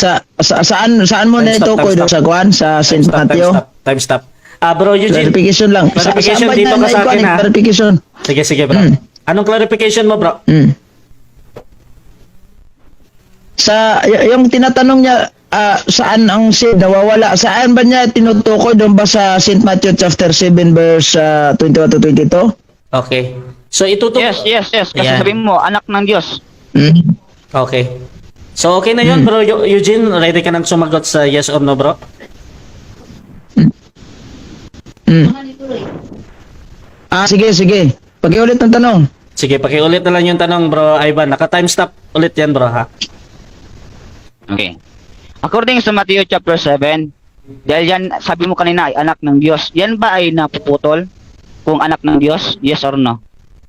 mo Time na stop, ito ko time sa Juan sa St. Matthew? Time stop. Bro Eugene. Clarification lang. Clarification Saan ba dito yan ka sa na akin, ikuan, ha? Clarification. Sige, bro. Anong clarification mo, bro? Yung tinatanong niya, saan ang sin nawawala? Saan ba niya tinutukoy doon ba sa St. Matthew chapter 7 verse 21 to 22? Okay. So, itutukoy. Yes. Kasi Ayan. sabihin mo, anak ng Diyos. Okay. So, okay na yun, bro. Eugene, ready ka nang sumagot sa yes or no, bro? Sige. Pag-iulit ng tanong. Sige, pakiulit na lang yung tanong, bro Ivan. Naka-time stop ulit yan, bro, ha? Okay. According sa Matthew chapter 7, dahil yan, sabi mo kanina ay anak ng Diyos, yan ba ay napuputol kung anak ng Diyos? Yes or no?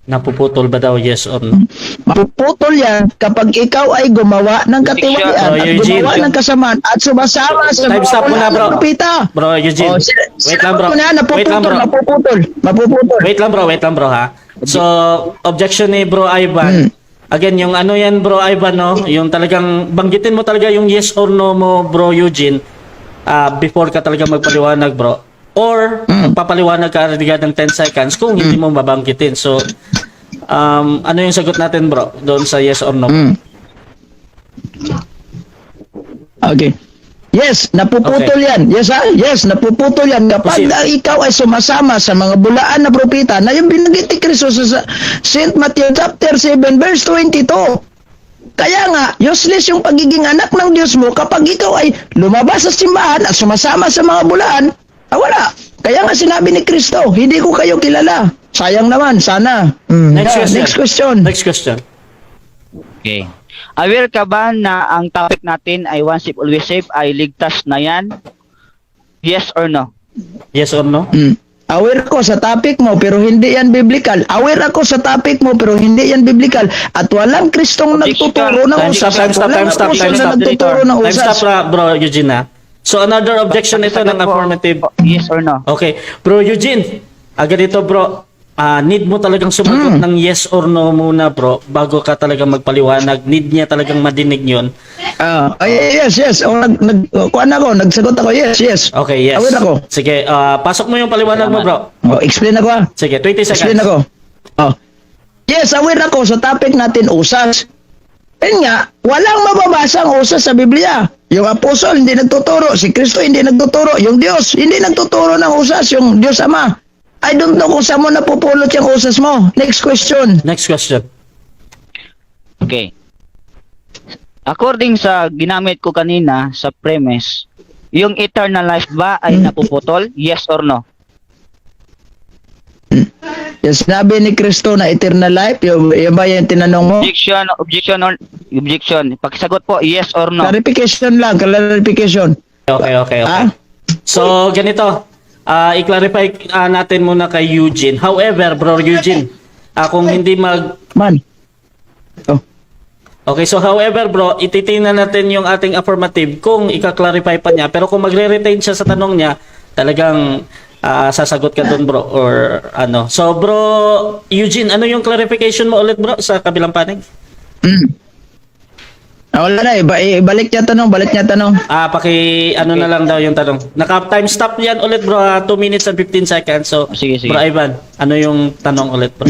Napuputol ba daw, yes or no? Mapuputol yan kapag ikaw ay gumawa ng katiwalian Bro, at Eugene. gumawa ng kasamaan at sumasama sa Time stop muna, bro. propeta. Bro, Eugene. Wait lang, bro. Wait lang, bro. Mapuputol. Wait lang, bro, ha? So, objection ni bro Ivan. Again, yung ano yan, bro Ivan, no? Yung talagang, banggitin mo talaga yung yes or no mo, bro Eugene, before ka talaga magpaliwanag, bro. Or, papaliwanag ka regarding 10 seconds kung hindi mo babanggitin. So, ano yung sagot natin, bro? Doon sa yes or no? Okay. Yes, napuputol yan. Yes, ha? Yes, napuputol yan. Kapag Proceed. ikaw ay sumasama sa mga bulaan na propeta na yung binanggit ni Kristo sa St. Matthew chapter 7 verse 22. Kaya nga, useless yung pagiging anak ng Diyos mo kapag ikaw ay lumabas sa simbahan at sumasama sa mga bulaan. Wala. Kaya nga sinabi ni Kristo, hindi ko kayo kilala. Sayang naman, sana. Next question. Next question. Okay. Aware ka ba na ang topic natin ay once saved, always saved ay ligtas na yan? Yes or no? Yes or no? Aware ako sa topic mo pero hindi yan biblical. Aware ako sa topic mo pero hindi yan biblical. At walang Kristong nagtuturo ng Time usas. stop, time stop, Walang time stop, apostol time na stop. nagtuturo ng Time usas. stop, bro Eugene, ha? So, another objection ito ng affirmative. Yes or no? Okay. Bro Eugene, ganito bro, need mo talagang sumagot ng yes or no muna bro bago ka talagang magpaliwanag. Need niya talagang madinig yun. Yes. Kuan ako, nagsagot ako, yes. Okay, yes. Aware ako. Sige, pasok mo yung paliwanag mo bro. Explain ako ah. Sige, 20 Explain seconds. ako. Yes, aware ako sa topic natin usas. Yan nga, walang mababasa ang usas sa Biblia. Yung apostol hindi nagtuturo, si Kristo hindi nagtuturo, yung Diyos hindi nagtuturo ng usas, yung Diyos Ama. I don't know kung saan mo napupulot yung usas mo. Next question. Next question. Okay. According sa ginamit ko kanina sa premise, yung eternal life ba ay napuputol? Yes or no? Yung sinabi ni Kristo na eternal life, yung ba yung tinanong mo? Objection. Pakisagot po, yes or no? Clarification lang, clarification. Okay. Ah? So, ganito. I-clarify natin muna kay Eugene. However, bro Eugene, kung hindi Man. Okay, so however bro, ititingnan natin yung ating affirmative kung ika-clarify pa niya. Pero kung magre-retain siya sa tanong niya, talagang sasagot ka dun bro or ano. So bro Eugene, ano yung clarification mo ulit bro sa kabilang panig? Wala na, balik niya tanong. Ano na lang daw yung tanong. Naka-time stop yan ulit bro, 2 minutes and 15 seconds. So Sige. bro Ivan, ano yung tanong ulit bro?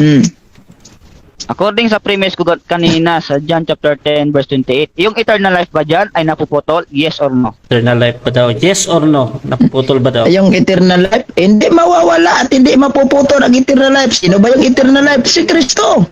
According sa premise ko kanina sa John chapter 10 verse 28, yung eternal life ba dyan ay napuputol? Yes or no? Eternal life ba daw? Yes or no? Napuputol ba daw? Yung eternal life, hindi mawawala at hindi mapuputol ang eternal life. Sino ba yung eternal life? Si Kristo.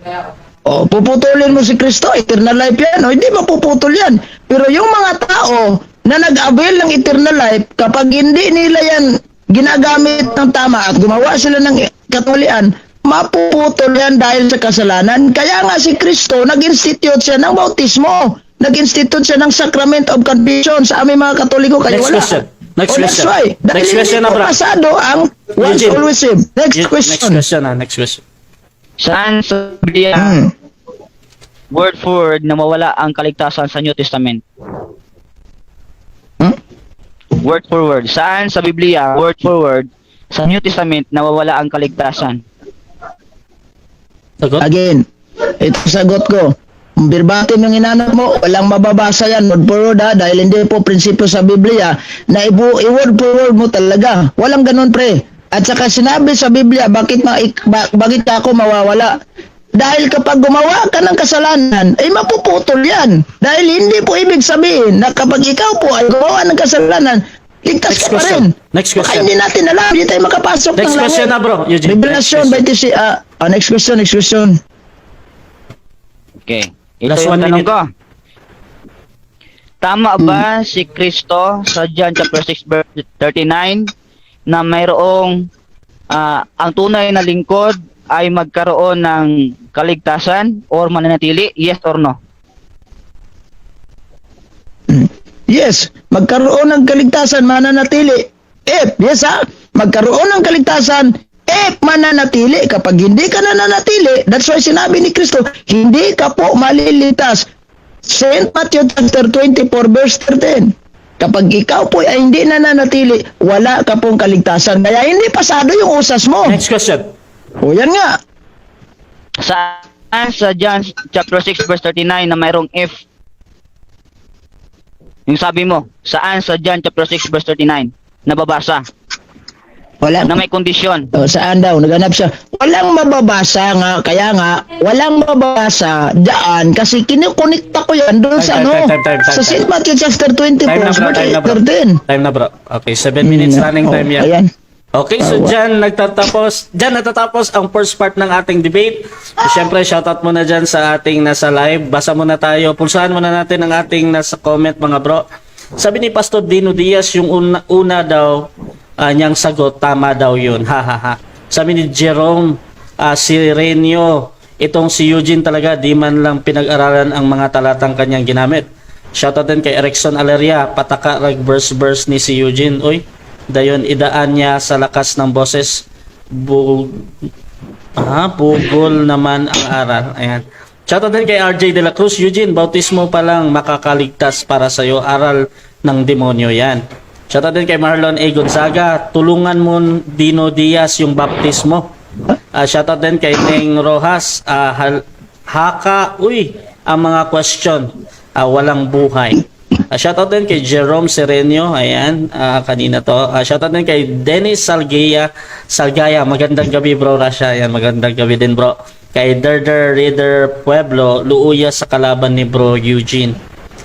Puputulin mo si Kristo, eternal life yan. Hindi mapuputol yan. Pero yung mga tao na nag-avail ng eternal life, kapag hindi nila yan ginagamit ng tama at gumawa sila ng katulian, mapuputol yan dahil sa kasalanan. Kaya nga si Kristo, nag-institute siya ng bautismo. Nag-institute siya ng sacrament of confession sa aming mga Katoliko. Kaya Next wala. question. Next That's question. why. Dahil Next question hindi na, bro. pasado ang once Eugene. always save. Next question. Next question. Saan sa Biblia word for word na mawala ang kaligtasan sa New Testament? Word for word. Saan sa Biblia word for word sa New Testament nawawala ang kaligtasan? Sagot? Again, ito sagot ko. Birbatin yung inanong mo, walang mababasa yan word for word dahil hindi po prinsipyo sa Biblia na i-word for word mo talaga. Walang ganun pre. At saka sinabi sa Biblia, bakit ako mawawala? Dahil kapag gumawa ka ng kasalanan, ay mapuputol yan. Dahil hindi po ibig sabihin na kapag ikaw po ay gumawa ng kasalanan, ligtas Next ka pa question. rin. Next question. Baka hindi natin alam, hindi tayo makapasok Next ng question na bro, Eugene. Revelation Next question. 26, next question. Okay. Ito Last yung 1 tanong minute. ko. Tama ba si Kristo sa John chapter 6 verse 39 na mayroong ang tunay na lingkod ay magkaroon ng kaligtasan or mananatili? Yes or no? Yes, magkaroon ng kaligtasan, mananatili. Yes magkaroon ng kaligtasan, mananatili. Kapag hindi ka nananatili, that's why sinabi ni Kristo, hindi ka po malilitas. St. Matthew chapter 24 verse 13. Kapag ikaw po ay hindi nananatili, wala ka pong kaligtasan. Kaya hindi pasado yung usas mo. Next question. Yan nga. Saan sa John chapter 6 verse 39 na mayroong if? Yung sabi mo, saan sa John chapter 6 verse 39 nababasa Wala. na may kondisyon? Saan daw? Naghanap siya. Walang mababasa nga. Kaya nga, walang mababasa dyan kasi kinukonekta ko yan doon sa Time. sa St. Matthew chapter 24 Time na bro, verse time na bro. 13. Time na bro. Okay, 7 minutes running time yan. Ayan. Okay, so dyan natatapos ang first part ng ating debate. So, syempre, shoutout muna dyan sa ating nasa live. Basa muna tayo. Pulsahan muna natin ang ating nasa comment mga bro. Sabi ni Pastor Dino Diaz, yung una daw niyang sagot, tama daw yun. Sabi ni Jerome Sirenio, itong si Eugene talaga, di man lang pinag-aralan ang mga talatang kanyang ginamit. Shoutout din kay Erickson Aleria, pataka verse ni si Eugene. Uy, dayon idaan niya sa lakas ng boses Pugol naman ang aral. Ayan. Shoutout din kay RJ De La Cruz. Eugene, bautismo pa lang makakaligtas para sa'yo. Aral ng demonyo yan. Shoutout din kay Marlon A. Gonzaga. Tulungan mo Dino Diaz yung baptismo. Shoutout din kay Neng Rojas. Ang mga question. Walang buhay. Shoutout din kay Jerome Serenio. Ayan, kanina to. Shoutout din kay Dennis Salgaya. Magandang gabi, bro Rasha. Ayan, magandang gabi din, bro. Kay Derder Reader Pueblo. Luuya sa kalaban ni bro Eugene.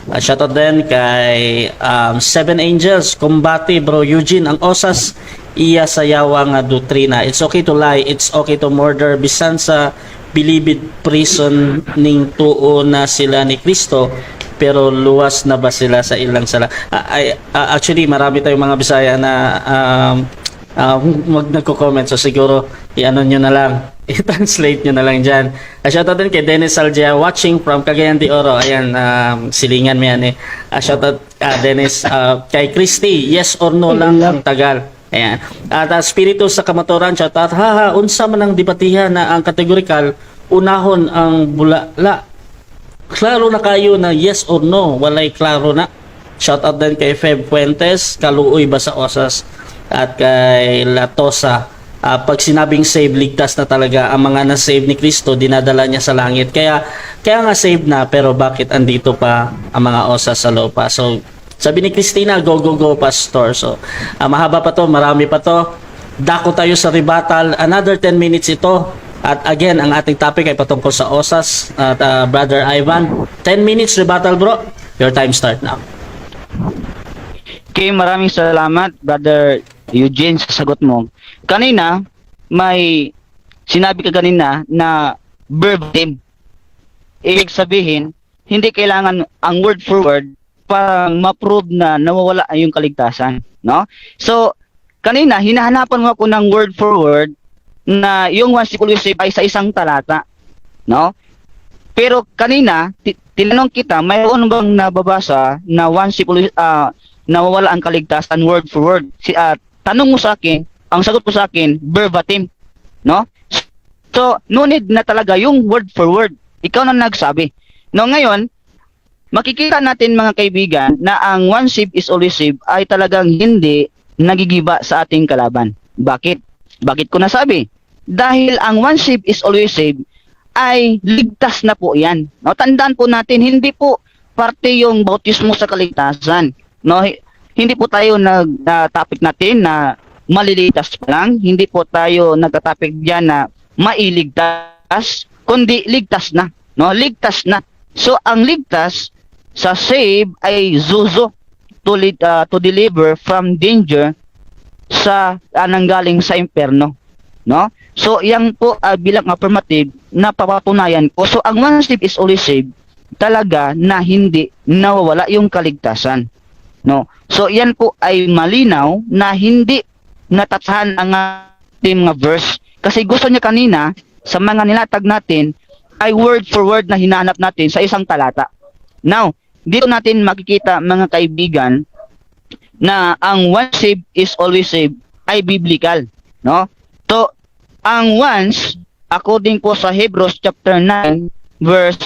Shoutout din kay Seven Angels. Kumbati, bro Eugene. Ang osas iya sayawa nga doktrina. It's okay to lie. It's okay to murder. Bisan sa bilibid prison ning tuo na sila ni Kristo, pero luwas na ba sila sa ilang sala? Actually, marami tayong mga Bisaya na wag nagko-comment, so siguro i-ano nyo na lang, i-translate nyo na lang dyan. Shoutout din kay Dennis Salgia, watching from Cagayan de Oro. Ayan, silingan mo yan eh. Shoutout Dennis. Kay Christy, yes or no lang ang tagal. Ayan. At Spiritus sa Kamaturan, shoutout, unsa man ang debatihan na ang kategorikal, unahon ang bulala. Klaro na kayo na yes or no, walay klaro na. Shoutout din kay Feb Fuentes, kaluoy ba sa osas, at kay Latosa. Pag sinabing save, ligtas na talaga. Ang mga na-save ni Kristo, dinadala niya sa langit. Kaya nga save na, pero bakit andito pa ang mga osas sa lupa? So, sabi ni Christina, go, go, go, pastor. So, mahaba pa to, marami pa to. Dako tayo sa rebuttal. Another 10 minutes ito. At again, ang ating topic ay patungkol sa osas. At Brother Ivan, 10 minutes rebuttal, bro. Your time start now. Okay, maraming salamat, Brother Eugene, sa sagot mo. Kanina, may sinabi ka kanina na verbatim. Ibig sabihin, hindi kailangan ang word for word para ma-prove na nawawala yung kaligtasan, no? So, kanina, hinahanapan mo ako ng word for word na yung one sick always save ay sa isang talata, no? Pero kanina, tinanong kita, mayroon bang nababasa na one sick always, nawawala ang kaligtasan word for word? Tanong mo sa akin, ang sagot ko sa akin, verbatim, no? So, no need na talaga yung word for word. Ikaw na nagsabi. No, ngayon, makikita natin mga kaibigan na ang one save is always save ay talagang hindi nagigiba sa ating kalaban. Bakit? Bakit ko nasabi? Dahil ang one save is always save ay ligtas na po yan. No, tandaan po natin, hindi po parte yung bautismo sa kaligtasan. No, hindi po tayo nag-topic natin na maliligtas pa lang. Hindi po tayo nagka-topic diyan na mailigtas, kundi ligtas na. No, ligtas na. So, ang ligtas sa save ay zuzo to deliver from danger sa nanggaling sa impyerno, no? So yan po bilang affirmative na papatunayan ko. So ang one save is always save talaga na hindi nawawala yung kaligtasan, no? So yan po ay malinaw na hindi natatsahan ang ating mga verse, kasi gusto niya kanina sa mga nilatag natin ay word for word na hinahanap natin sa isang talata. Now, dito natin makikita mga kaibigan na ang once saved is always saved ay biblical, no? So, ang once, according po sa Hebrews chapter 9 verse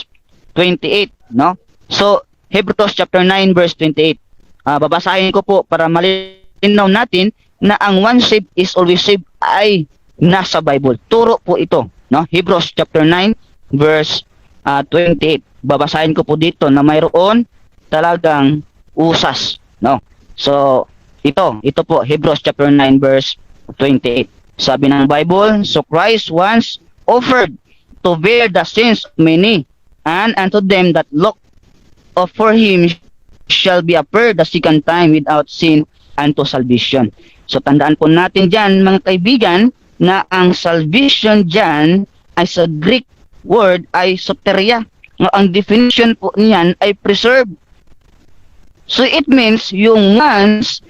28, no? So, Hebrews chapter 9 verse 28. Babasahin ko po para malinaw natin na ang once saved is always saved ay nasa Bible. Turo po ito, no? Hebrews chapter 9 verse 28. Babasahin ko po dito na mayroon talagang usas, no? So, ito po, Hebrews chapter 9 verse 28. Sabi ng Bible, so Christ once offered to bear the sins of many, and unto them that look for him shall be appeared the second time without sin unto salvation. So, tandaan po natin dyan, mga kaibigan, na ang salvation dyan ay sa Greek word ay soteria. Ang definition po niyan ay preserve. So it means yung once,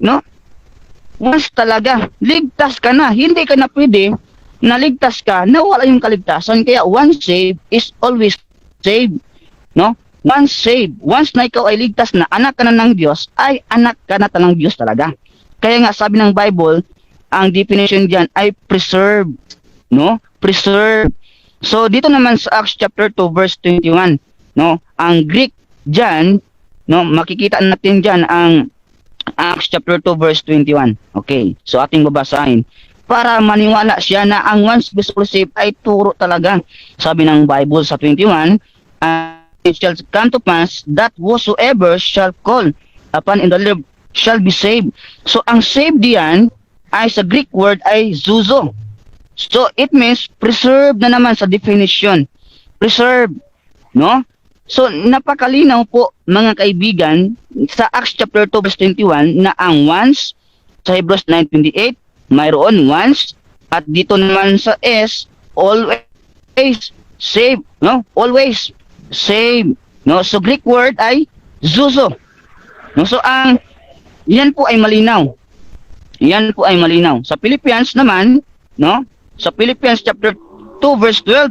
no? Once talaga, ligtas ka na. Hindi ka na pwede na ligtas ka na wala yung kaligtasan. Kaya once saved is always saved, no? Once saved, once na ikaw ay ligtas na, anak ka na ng Diyos, ay anak ka na ng Diyos talaga. Kaya nga sabi ng Bible, ang definition diyan ay preserve, no? Preserve. So dito naman sa Acts chapter 2 verse 21, no? Ang Greek diyan, no, makikita natin diyan ang Acts chapter 2 verse 21. Okay. So ating babasahin para maniwala siya na ang once exclusive ay turo talaga. Sabi ng Bible sa 21, it shall come to pass that whosoever shall call upon in the Lord shall be saved. So ang saved diyan ay sa Greek word ay zuzo. So it means preserve na naman sa definition. Preserve, no? So napakalinaw po mga kaibigan sa Acts chapter 2 verse 21 na ang once sa Hebrews 9:28 mayroon once at dito naman sa S always save, no? Always save, no? So Greek word ay zuzo. No? So ang yan po ay malinaw. Yan po ay malinaw. Sa Philippians naman, no? Sa Philippians chapter 2 verse 12,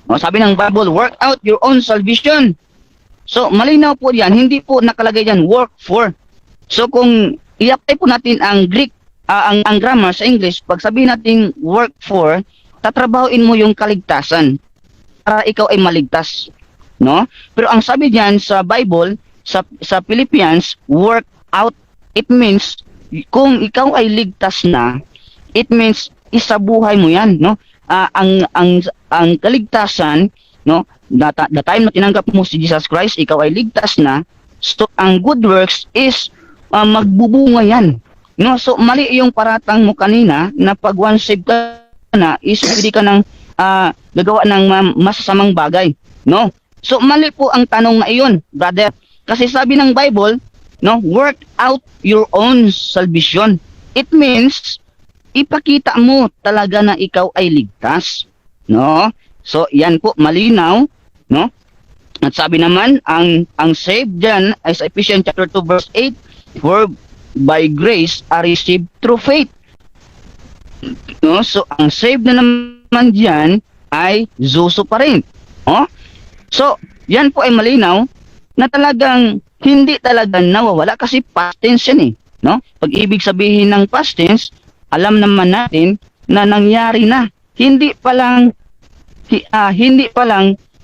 no, sabi ng Bible, work out your own salvation. So malinaw po yan, hindi po nakalagay diyan work for. So kung i-apply po natin ang Greek, ang grammar sa English, pag sabihin natin work for, tatrabahuin mo yung kaligtasan para ikaw ay maligtas, no? Pero ang sabi diyan sa Bible, sa Philippians, work out, it means kung ikaw ay ligtas na, it means isabuhay mo yan, no? Ang kaligtasan, no, the time na tinanggap mo si Jesus Christ, ikaw ay ligtas na, so ang good works is magbubunga yan, no? So mali yung paratang mo kanina na pag once saved ka na is pwede ka ng gagawa ng masasamang bagay, no? So mali po ang tanong na iyon, brother, kasi sabi ng Bible, no, work out your own salvation. It means ipakita mo talaga na ikaw ay ligtas, no? So yan po malinaw, no? At sabi naman ang saved diyan ay sa Ephesians chapter 2 verse 8, for by grace are received through faith. No? So ang saved na naman diyan ay zuso pa rin. Oh? So yan po ay malinaw na talagang hindi talaga nawawala kasi past tense yan eh, no? Pag ibig sabihin ng past tense, alam naman natin na nangyari na. Hindi pa lang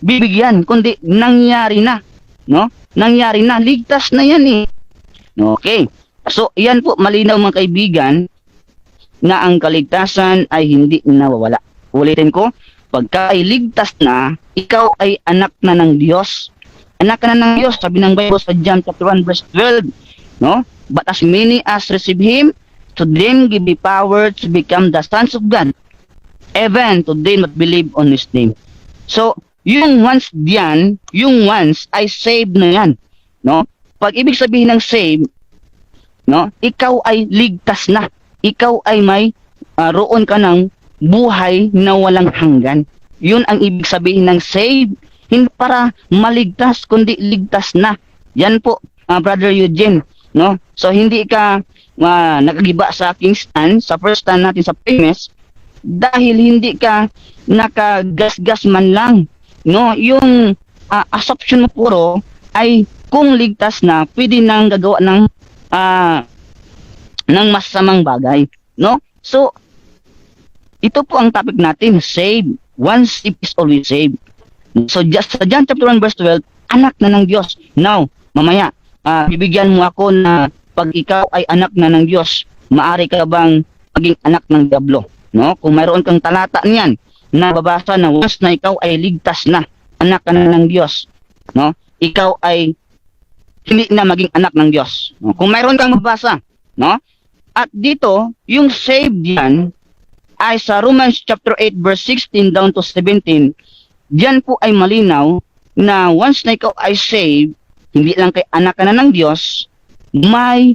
bibigyan, kundi nangyari na, no? Nangyari na, ligtas na yan eh. Okay. So, yan po malinaw mga kaibigan na ang kaligtasan ay hindi nawawala. Ulitin ko, pagka ay ligtas na, ikaw ay anak na ng Diyos. Anak ka na ng Diyos, sabi ng Bible sa John chapter 1 verse 12, no? But as many as receive Him, to them give the power to become the sons of God, even to them that believe on His name. So, yung once diyan, yung once ay saved na yan, no? Pag ibig sabihin ng saved, no? Ikaw ay ligtas na. Ikaw ay may roon ka ng buhay na walang hanggan. Yun ang ibig sabihin ng saved. Hindi para maligtas, kundi ligtas na. Yan po, Brother Eugene, no? So hindi ka nakagiba sa aking stand, sa first stand natin sa premise, dahil hindi ka nakagasgas man lang, no? Yung assumption mo puro ay kung ligtas na, pwede nang gagawa ng masamang bagay, no? So ito po ang topic natin, save. Once saved is always saved. So just sa John chapter 1 verse 12, anak na ng Diyos. Now, mamaya, bibigyan mo ako na pag ikaw ay anak na ng Diyos, maari ka bang maging anak ng Diablo? No? Kung mayroon kang talata niyan na babasa na once na ikaw ay ligtas na, anak ka na ng Diyos, no? Ikaw ay hindi na maging anak ng Diyos. No? Kung mayroon kang mabasa, no? At dito, yung saved yan ay sa Romans chapter 8 verse 16 down to 17. Diyan po ay malinaw na once na ikaw ay saved, hindi lang kay anak ka na ng Diyos, may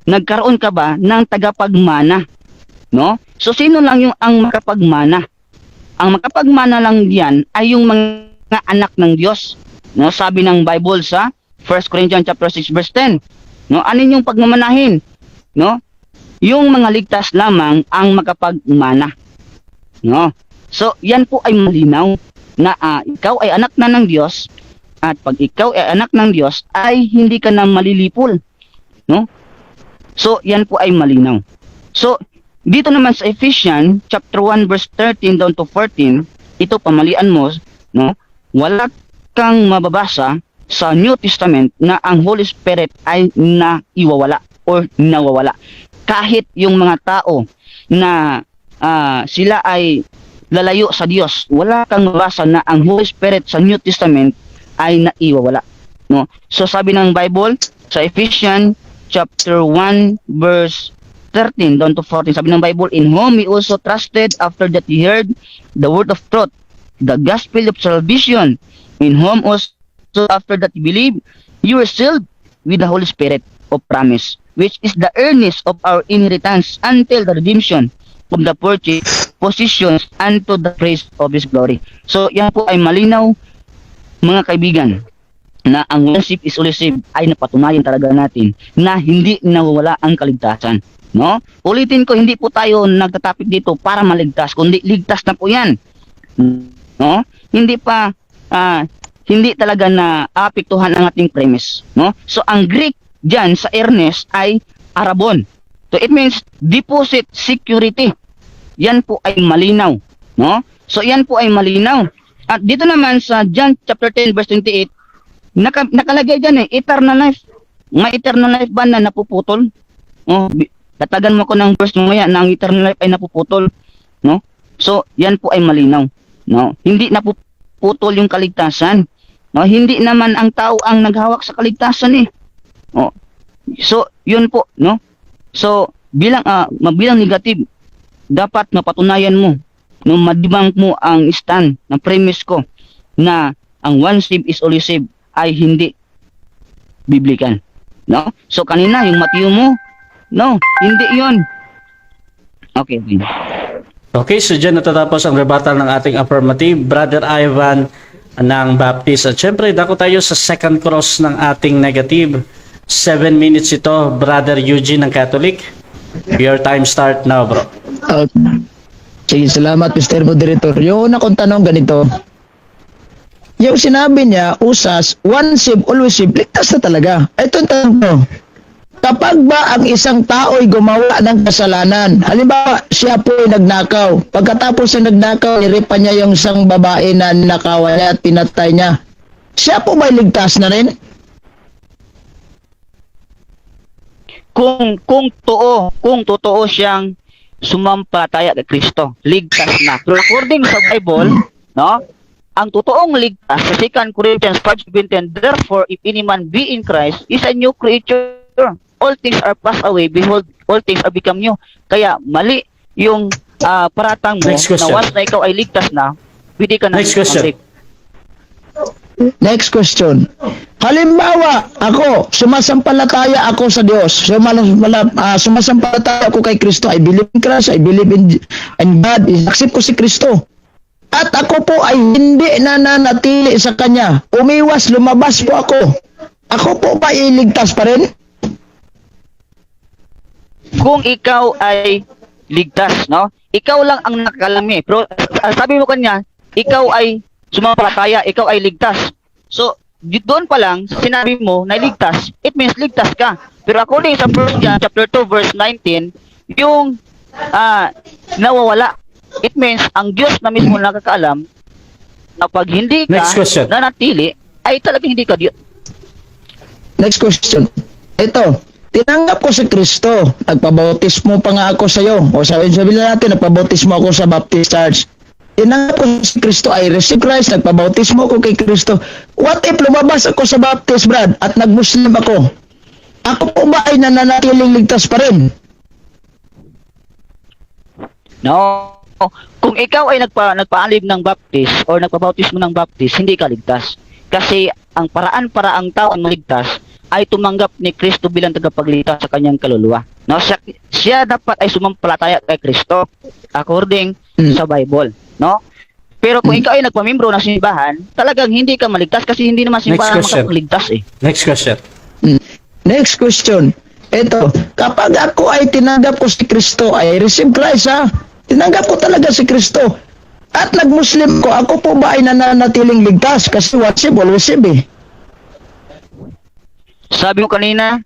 nagkaroon ka ba ng tagapagmana, no? So sino lang yung ang makapagmana? Ang makapagmana lang diyan ay yung mga anak ng Diyos, no? Sabi ng Bible sa 1 Corinthians chapter 6 verse 10, no? Ano yung pagmamanahin, no? Yung mga ligtas lamang ang makapagmana, no? So, yan po ay malinaw na ikaw ay anak na ng Diyos, at pag ikaw ay anak ng Diyos ay hindi ka na malilipol, no? So, yan po ay malinaw. So, dito naman sa Ephesians chapter 1 verse 13 down to 14, ito pamalian mo, no? Wala kang mababasa sa New Testament na ang Holy Spirit ay naiwawala or nawawala. Kahit yung mga tao na sila ay lalayo sa Diyos, wala kang mabasa na ang Holy Spirit sa New Testament ay naiwawala, no? So sabi ng Bible sa Ephesians chapter 1 verse 13 down to 14, sabi ng Bible, in whom we also trusted after that we heard the word of truth, the gospel of salvation, in whom also after that we believe, you were sealed with the Holy Spirit of promise, which is the earnest of our inheritance until the redemption of the purchased possessions unto the praise of His glory. So yan po ay malinaw, mga kaibigan, na ang worship is elusive ay napatunayan talaga natin na hindi nawawala ang kaligtasan, no? Ulitin ko, hindi po tayo nagtatapik dito para maligtas, kundi ligtas na po yan, no? Hindi talaga na apektuhan ang ating premise, no? So ang Greek diyan sa earnest ay arabon. So it means deposit security. Yan po ay malinaw, no? So yan po ay malinaw. At dito naman sa John chapter 10 verse 28, nakalagay diyan eternal life. May eternal life ba na napuputol? Oh, tatagan mo ko ng verse mamaya na ang eternal life ay napuputol, no? So yan po ay malinaw, no? Hindi napuputol yung kaligtasan, no? Hindi naman ang tao ang naghawak sa kaligtasan Oh. So yun po, no? So bilang negative, dapat mapatunayan mo, no, madibang mo ang stand ng premise ko na ang one save is always save ay hindi biblical, no? So kanina yung Matthew mo, no, hindi yun. Okay. Okay, so dyan natatapos ang rebuttal ng ating affirmative, Brother Ivan ng Baptist. At syempre, dako tayo sa second cross ng ating negative. 7 minutes ito, Brother Eugene ng Catholic. Your time start now, bro. Sige, salamat Mr. Moderator. Yung una kong tanong ganito, yung sinabi niya, usas, one save, always save, ligtas na talaga. Ito ang tanong ko, kapag ba ang isang tao ay gumawa ng kasalanan, halimbawa siya po ay nagnakaw, pagkatapos na nagnakaw, niripa niya yung isang babae na ninakawan niya at pinatay niya, siya po ba ligtas na rin? Kung totoo siyang sumampalataya kay Kristo, ligtas na. Pero according sa Bible, no, ang totoong ligtas sa 2 Corinthians 5:17, therefore if any man be in Christ is a new creature. All things are passed away, behold, all things are become new. Kaya mali yung paratang mo na once na ikaw ay ligtas na, pwede ka na. Next question. Next question. Halimbawa, ako, sumasampalataya ako sa Diyos. Sumasampalataya ako kay Kristo. I believe in Christ. I believe in God. Accept ko si Kristo. At ako po ay hindi nananatili sa Kanya. Umiwas, lumabas po ako. Ako po ba iligtas pa rin? Kung ikaw ay ligtas, no? Ikaw lang ang nakakalami. Pero sabi mo kanya, ikaw ay sumampalataya, ikaw ay ligtas. So, doon pa lang, sinabi mo na ligtas, it means ligtas ka. Pero according sa 1 John chapter 2 verse 19, yung nawawala, it means ang Diyos na mismo nakakaalam na pag hindi ka nanatili, ay talagang hindi ka Diyos. Next question. Ito, tinanggap ko si Kristo. Nagpabautismo pa nga ako sa iyo. O sabihin natin, nagpabautismo ako sa Baptist Church. Tinanggap ko si Kristo, I receive Christ, nagpabautismo ako kay Kristo. What if lumabas ako sa Baptist, Brad, at nag-Muslim ako? Ako po ba ay nananatiling ligtas pa rin? No. Kung ikaw ay nagpaalib ng Baptist o nagpabautismo ng Baptist, hindi ka ligtas. Kasi ang paraan para ang tao ang maligtas ay tumanggap ni Kristo bilang tagapagligtas sa kanyang kaluluwa. No, siya dapat ay sumampalataya kay Kristo according sa Bible, no? Pero kung ikaw ay nagpamembro ng simbahan, talagang hindi ka maligtas kasi hindi naman simbahan makapagligtas Next question. Next question. Ito, kapag ako ay tinanggap ko si Kristo, I receive Christ tinanggap ko talaga si Kristo. At nag-Muslim ko, ako po ba ay nananatiling ligtas? Kasi what's it, always Sabi mo kanina,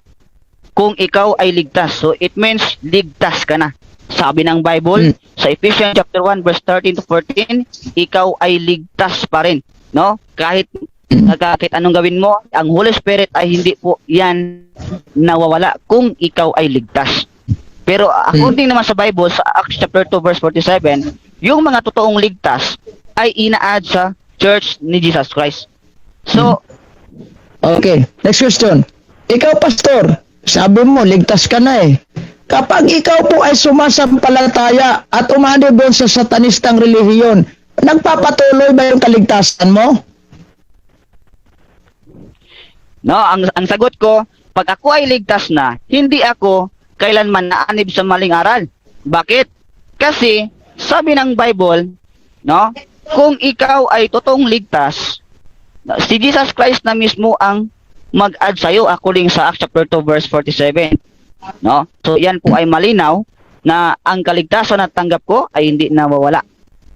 kung ikaw ay ligtas, so it means ligtas ka na. Sabi ng Bible sa Ephesians chapter 1 verse 13 to 14, ikaw ay ligtas pa rin, no? Kahit anong gawin mo, ang Holy Spirit ay hindi po yan nawawala kung ikaw ay ligtas. Pero according naman sa Bible, sa Acts chapter 2 verse 47, yung mga totoong ligtas ay ina-add sa Church ni Jesus Christ. So, Okay, next question. Ikaw, pastor, sabi mo, ligtas ka na eh. Kapag ikaw po ay sumasampalataya at umano doon sa satanistang relihiyon, nagpapatuloy ba yung kaligtasan mo? no, ang sagot ko, pag ako ay ligtas na, hindi ako kailanman naanib sa maling aral. Bakit? Kasi, sabi ng Bible, no, kung ikaw ay totoong ligtas, si Jesus Christ na mismo ang mag-add sa'yo according sa Acts chapter 2 verse 47. No? So yan po ay malinaw na ang kaligtasan na tanggap ko ay hindi nawawala.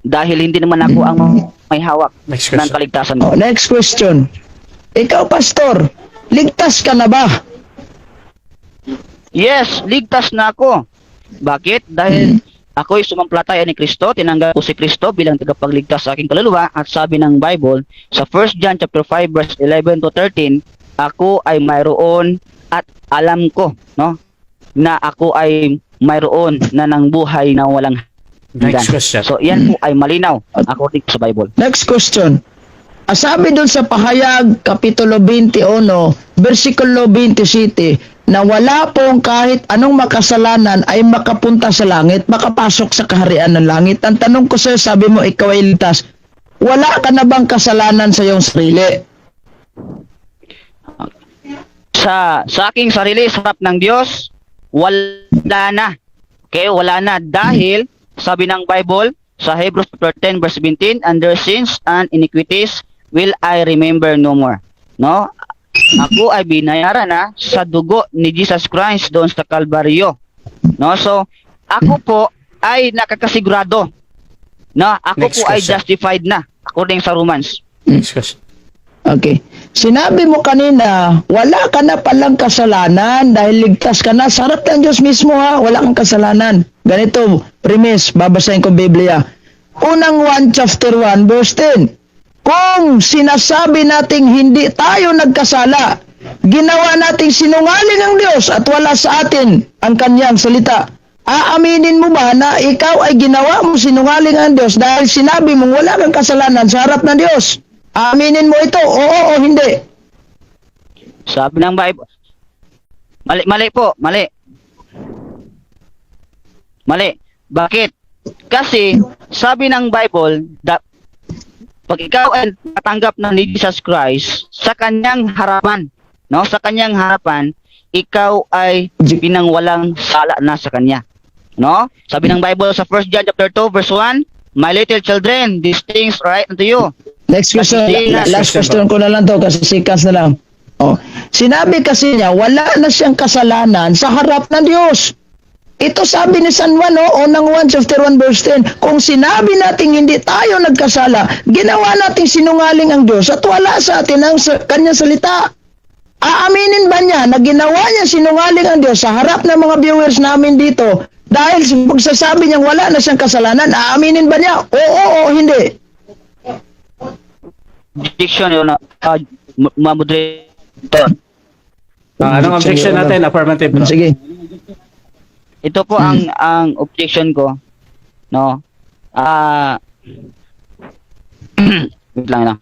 Dahil hindi naman ako ang may hawak Next ng question. kaligtasan Oh, ko. next question. Ikaw, pastor, ligtas ka na ba? Yes, ligtas na ako. Bakit? Dahil ako'y sumampalataya ni Kristo, tinanggap ko si Kristo bilang tagapagligtas sa aking kaluluwa at sabi ng Bible sa 1 John chapter 5 verse 11 to 13, ako ay mayroon at alam ko, no, na ako ay mayroon na ng buhay na walang hanggan. Next question. So yan po ay malinaw according sa Bible. Next question. Sabi doon sa Pahayag, Kapitulo 21, versikulo 27, na wala pong kahit anong makasalanan ay makapunta sa langit, makapasok sa kaharian ng langit. Ang tanong ko sa'yo, sabi mo, ikaw ay ligtas. Wala ka na bang kasalanan sa iyong sarili? Sa aking sarili, sa harap ng Diyos, wala na. Okay, wala na. Dahil, sabi ng Bible, sa Hebrews chapter 10 verse 17, and their sins and iniquities will I remember no more. No? Ako ay binayaran na sa dugo ni Jesus Christ doon sa Kalbaryo. No? So, ako po ay nakakasigurado. No? Ako Next po ay question. justified na according sa Romans. Next question. Okay. Sinabi mo kanina, wala ka na palang kasalanan dahil ligtas ka na. Sarap ng Diyos mismo ha, wala kang kasalanan. Ganito, premise, babasahin ko Biblia. Unang 1 chapter 1 verse 10. Kung sinasabi nating hindi tayo nagkasala, ginawa nating sinungaling ang Diyos at wala sa atin ang kanyang salita. Aaminin mo ba na ikaw ay ginawa mo sinungaling ang Diyos dahil sinabi mong wala kang kasalanan sa harap ng Diyos? Aaminin mo ito, oo o hindi? Sabi ng Bible, mali po, mali. Mali. Bakit? Kasi, sabi ng Bible, pag ikaw ay natanggap na ni Jesus Christ, sa kanyang harapan, no? Sa kanyang harapan, ikaw ay pinangwalang sala na sa kanya. No? Sabi ng Bible sa 1 John chapter 2 verse 1, my little children, these things write unto you. Next question, Last last question ko na lang to kasi seconds na lang. Oh, sinabi kasi niya, wala na siyang kasalanan sa harap ng Diyos. Ito sabi ni San Juan, unang 1 chapter 1 verse 10, kung sinabi nating hindi tayo nagkasala, ginawa nating sinungaling ang Diyos at wala sa atin ang kanyang salita. Aaminin ba niya na ginawa niya sinungaling ang Diyos sa harap ng mga viewers namin dito dahil sa pagsasabi niyang wala na siyang kasalanan? Aaminin ba niya? Oo o hindi? Diction yun, moderator. Anong objection natin? Affirmative, bro. Sige. Ito po ang objection ko, no? Wait lang.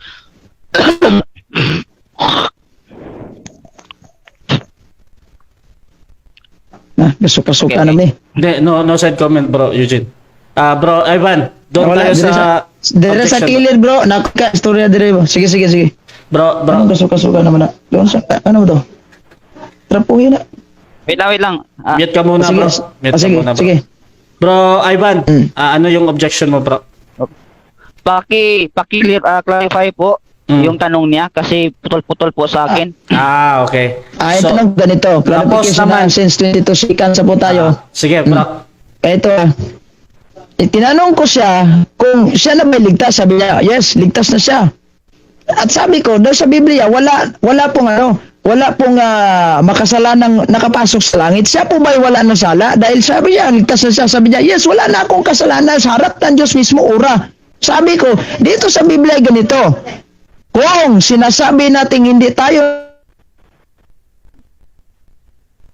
Gasok-gasok Okay. ka namin. Hindi, no side comment, bro, Eugene. Bro, Ivan, doon Wala, tayo dire sa dire sa objection. kilid bro, nakaka istorya dire bro. Sige. Bro, Ano gasok-gasok ka naman na? Doon sa, ano to? Trapuhin na. Wait lang. mute ka muna, Sige. bro. Mute ka Sige, muna, bro. sige. Bro, Ivan, ano yung objection mo, bro? Clarify po yung tanong niya kasi putol-putol po sa akin. Okay. Ito lang ganito. Clarification naman. na since 22 seconds sa po tayo. Sige, bro. Ito tinanong ko siya kung siya na may ligtas. Sabi niya, yes, ligtas na siya. At sabi ko, doon sa Biblia, wala pong wala pong makasalanang nakapasok sa langit. Siya po ba'y wala na sala? Dahil sabi niya, ligtas na siya, sabi niya, yes, wala na akong kasalanan sa harap ng Diyos mismo, ura. Sabi ko, dito sa Biblia ganito, kung sinasabi natin hindi tayo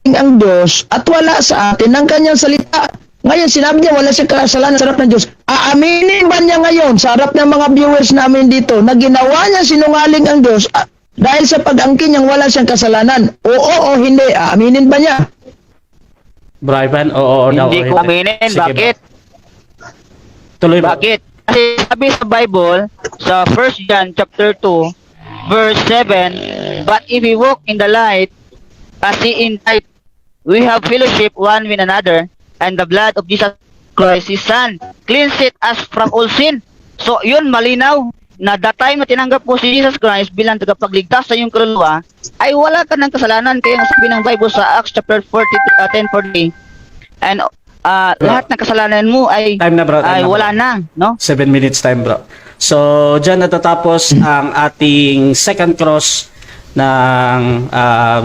ang Diyos at wala sa atin ang kanyang salita. Ngayon, sinabi niya wala siyang kasalanan sa harap ng Diyos. Aaminin ba niya ngayon sa harap ng mga viewers namin dito na ginawa niya sinungaling ang Diyos dahil sa pag-angkin niyang wala siyang kasalanan? Oo o hindi? Aaminin ba niya? Bro Ivan, oo daw. Hindi ko aminin. Sige, Bakit? Tuloy mo. Bakit? Kasi sabi sa Bible, sa 1 John chapter 2, verse 7, but if we walk in the light, as he in light, we have fellowship one with another, and the blood of Jesus Christ, His Son, cleanseth us from all sin. So, yun, malinaw, na the time na tinanggap mo si Jesus Christ bilang tagapagligtas sa iyong kaluluwa, ay wala ka ng kasalanan. Kaya ang sabi ng Bible sa Acts chapter 10:40, and lahat ng kasalanan mo ay Time na, bro. Time ay na, bro. wala na, no? 7 minutes time, bro. So, dyan natatapos ang ating second cross ng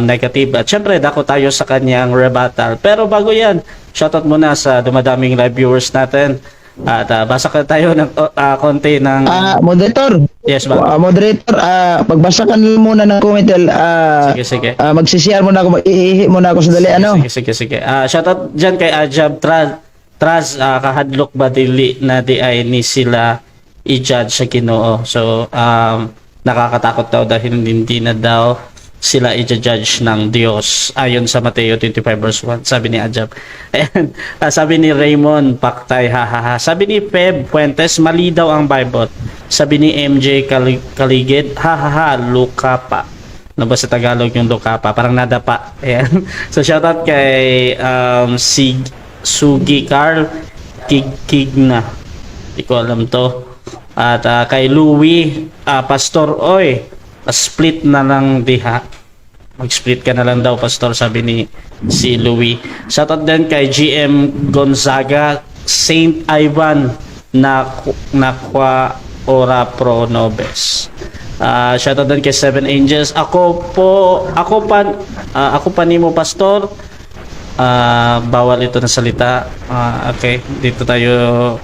negative. At syempre, dako tayo sa kanyang rebuttal. Pero bago yan, shoutout muna sa dumadaming live viewers natin. At basa ka tayo ng konti ng... Moderator. Yes, ba? Moderator, pagbasa ka muna ng comment. Sige, sige. Magsisiyar muna ako, iihi muna ako sandali. Ano? Sige. Shoutout dyan kay Ajab Traz, kahadlok ba dili na di ay ni sila i-judge sa Ginoo. So, nakakatakot daw dahil hindi na daw sila i-judge ng Diyos ayon sa Mateo 25 verse 1, sabi ni Ajab. Ayan, sabi ni Raymond Paktay, hahaha. Sabi ni Feb Fuentes, mali daw ang Bible. Sabi ni MJ Kaligid, hahaha, luka pa. Ano ba sa Tagalog yung luka pa? Parang nadapa. Ayan. So shoutout kay Sugi Carl Kigna. Hindi ko alam to. At kay Louie, Pastor, oy, split na lang diha. Mag-split ka na lang daw, Pastor, sabi ni si Louie. Shoutout din kay GM Gonzaga, Saint Ivan Nakwa Ora Pro Nobes. Shoutout din kay Seven Angels. Ako pa nimo, Pastor. Bawal ito na salita. Okay, dito tayo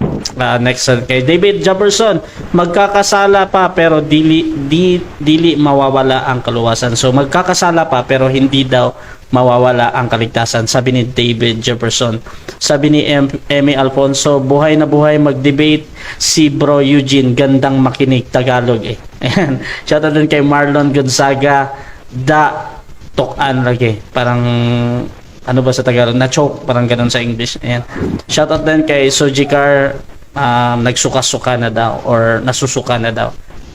next kay David Jefferson. Magkakasala pa pero dili mawawala ang kaluwasan. So magkakasala pa pero hindi daw mawawala ang kaligtasan, sabi ni David Jefferson. Sabi ni Emmy Alfonso, buhay na buhay mag-debate si Bro Eugene, gandang makinig Tagalog eh. Ayan. Shoutout din kay Marlon Gonzaga, tokan lagi. Parang ano ba sa Tagalog? Na-choke, parang ganun sa English. Ayan. Shoutout din kay Sojikar, nagsuka-suka na daw or nasusuka na daw.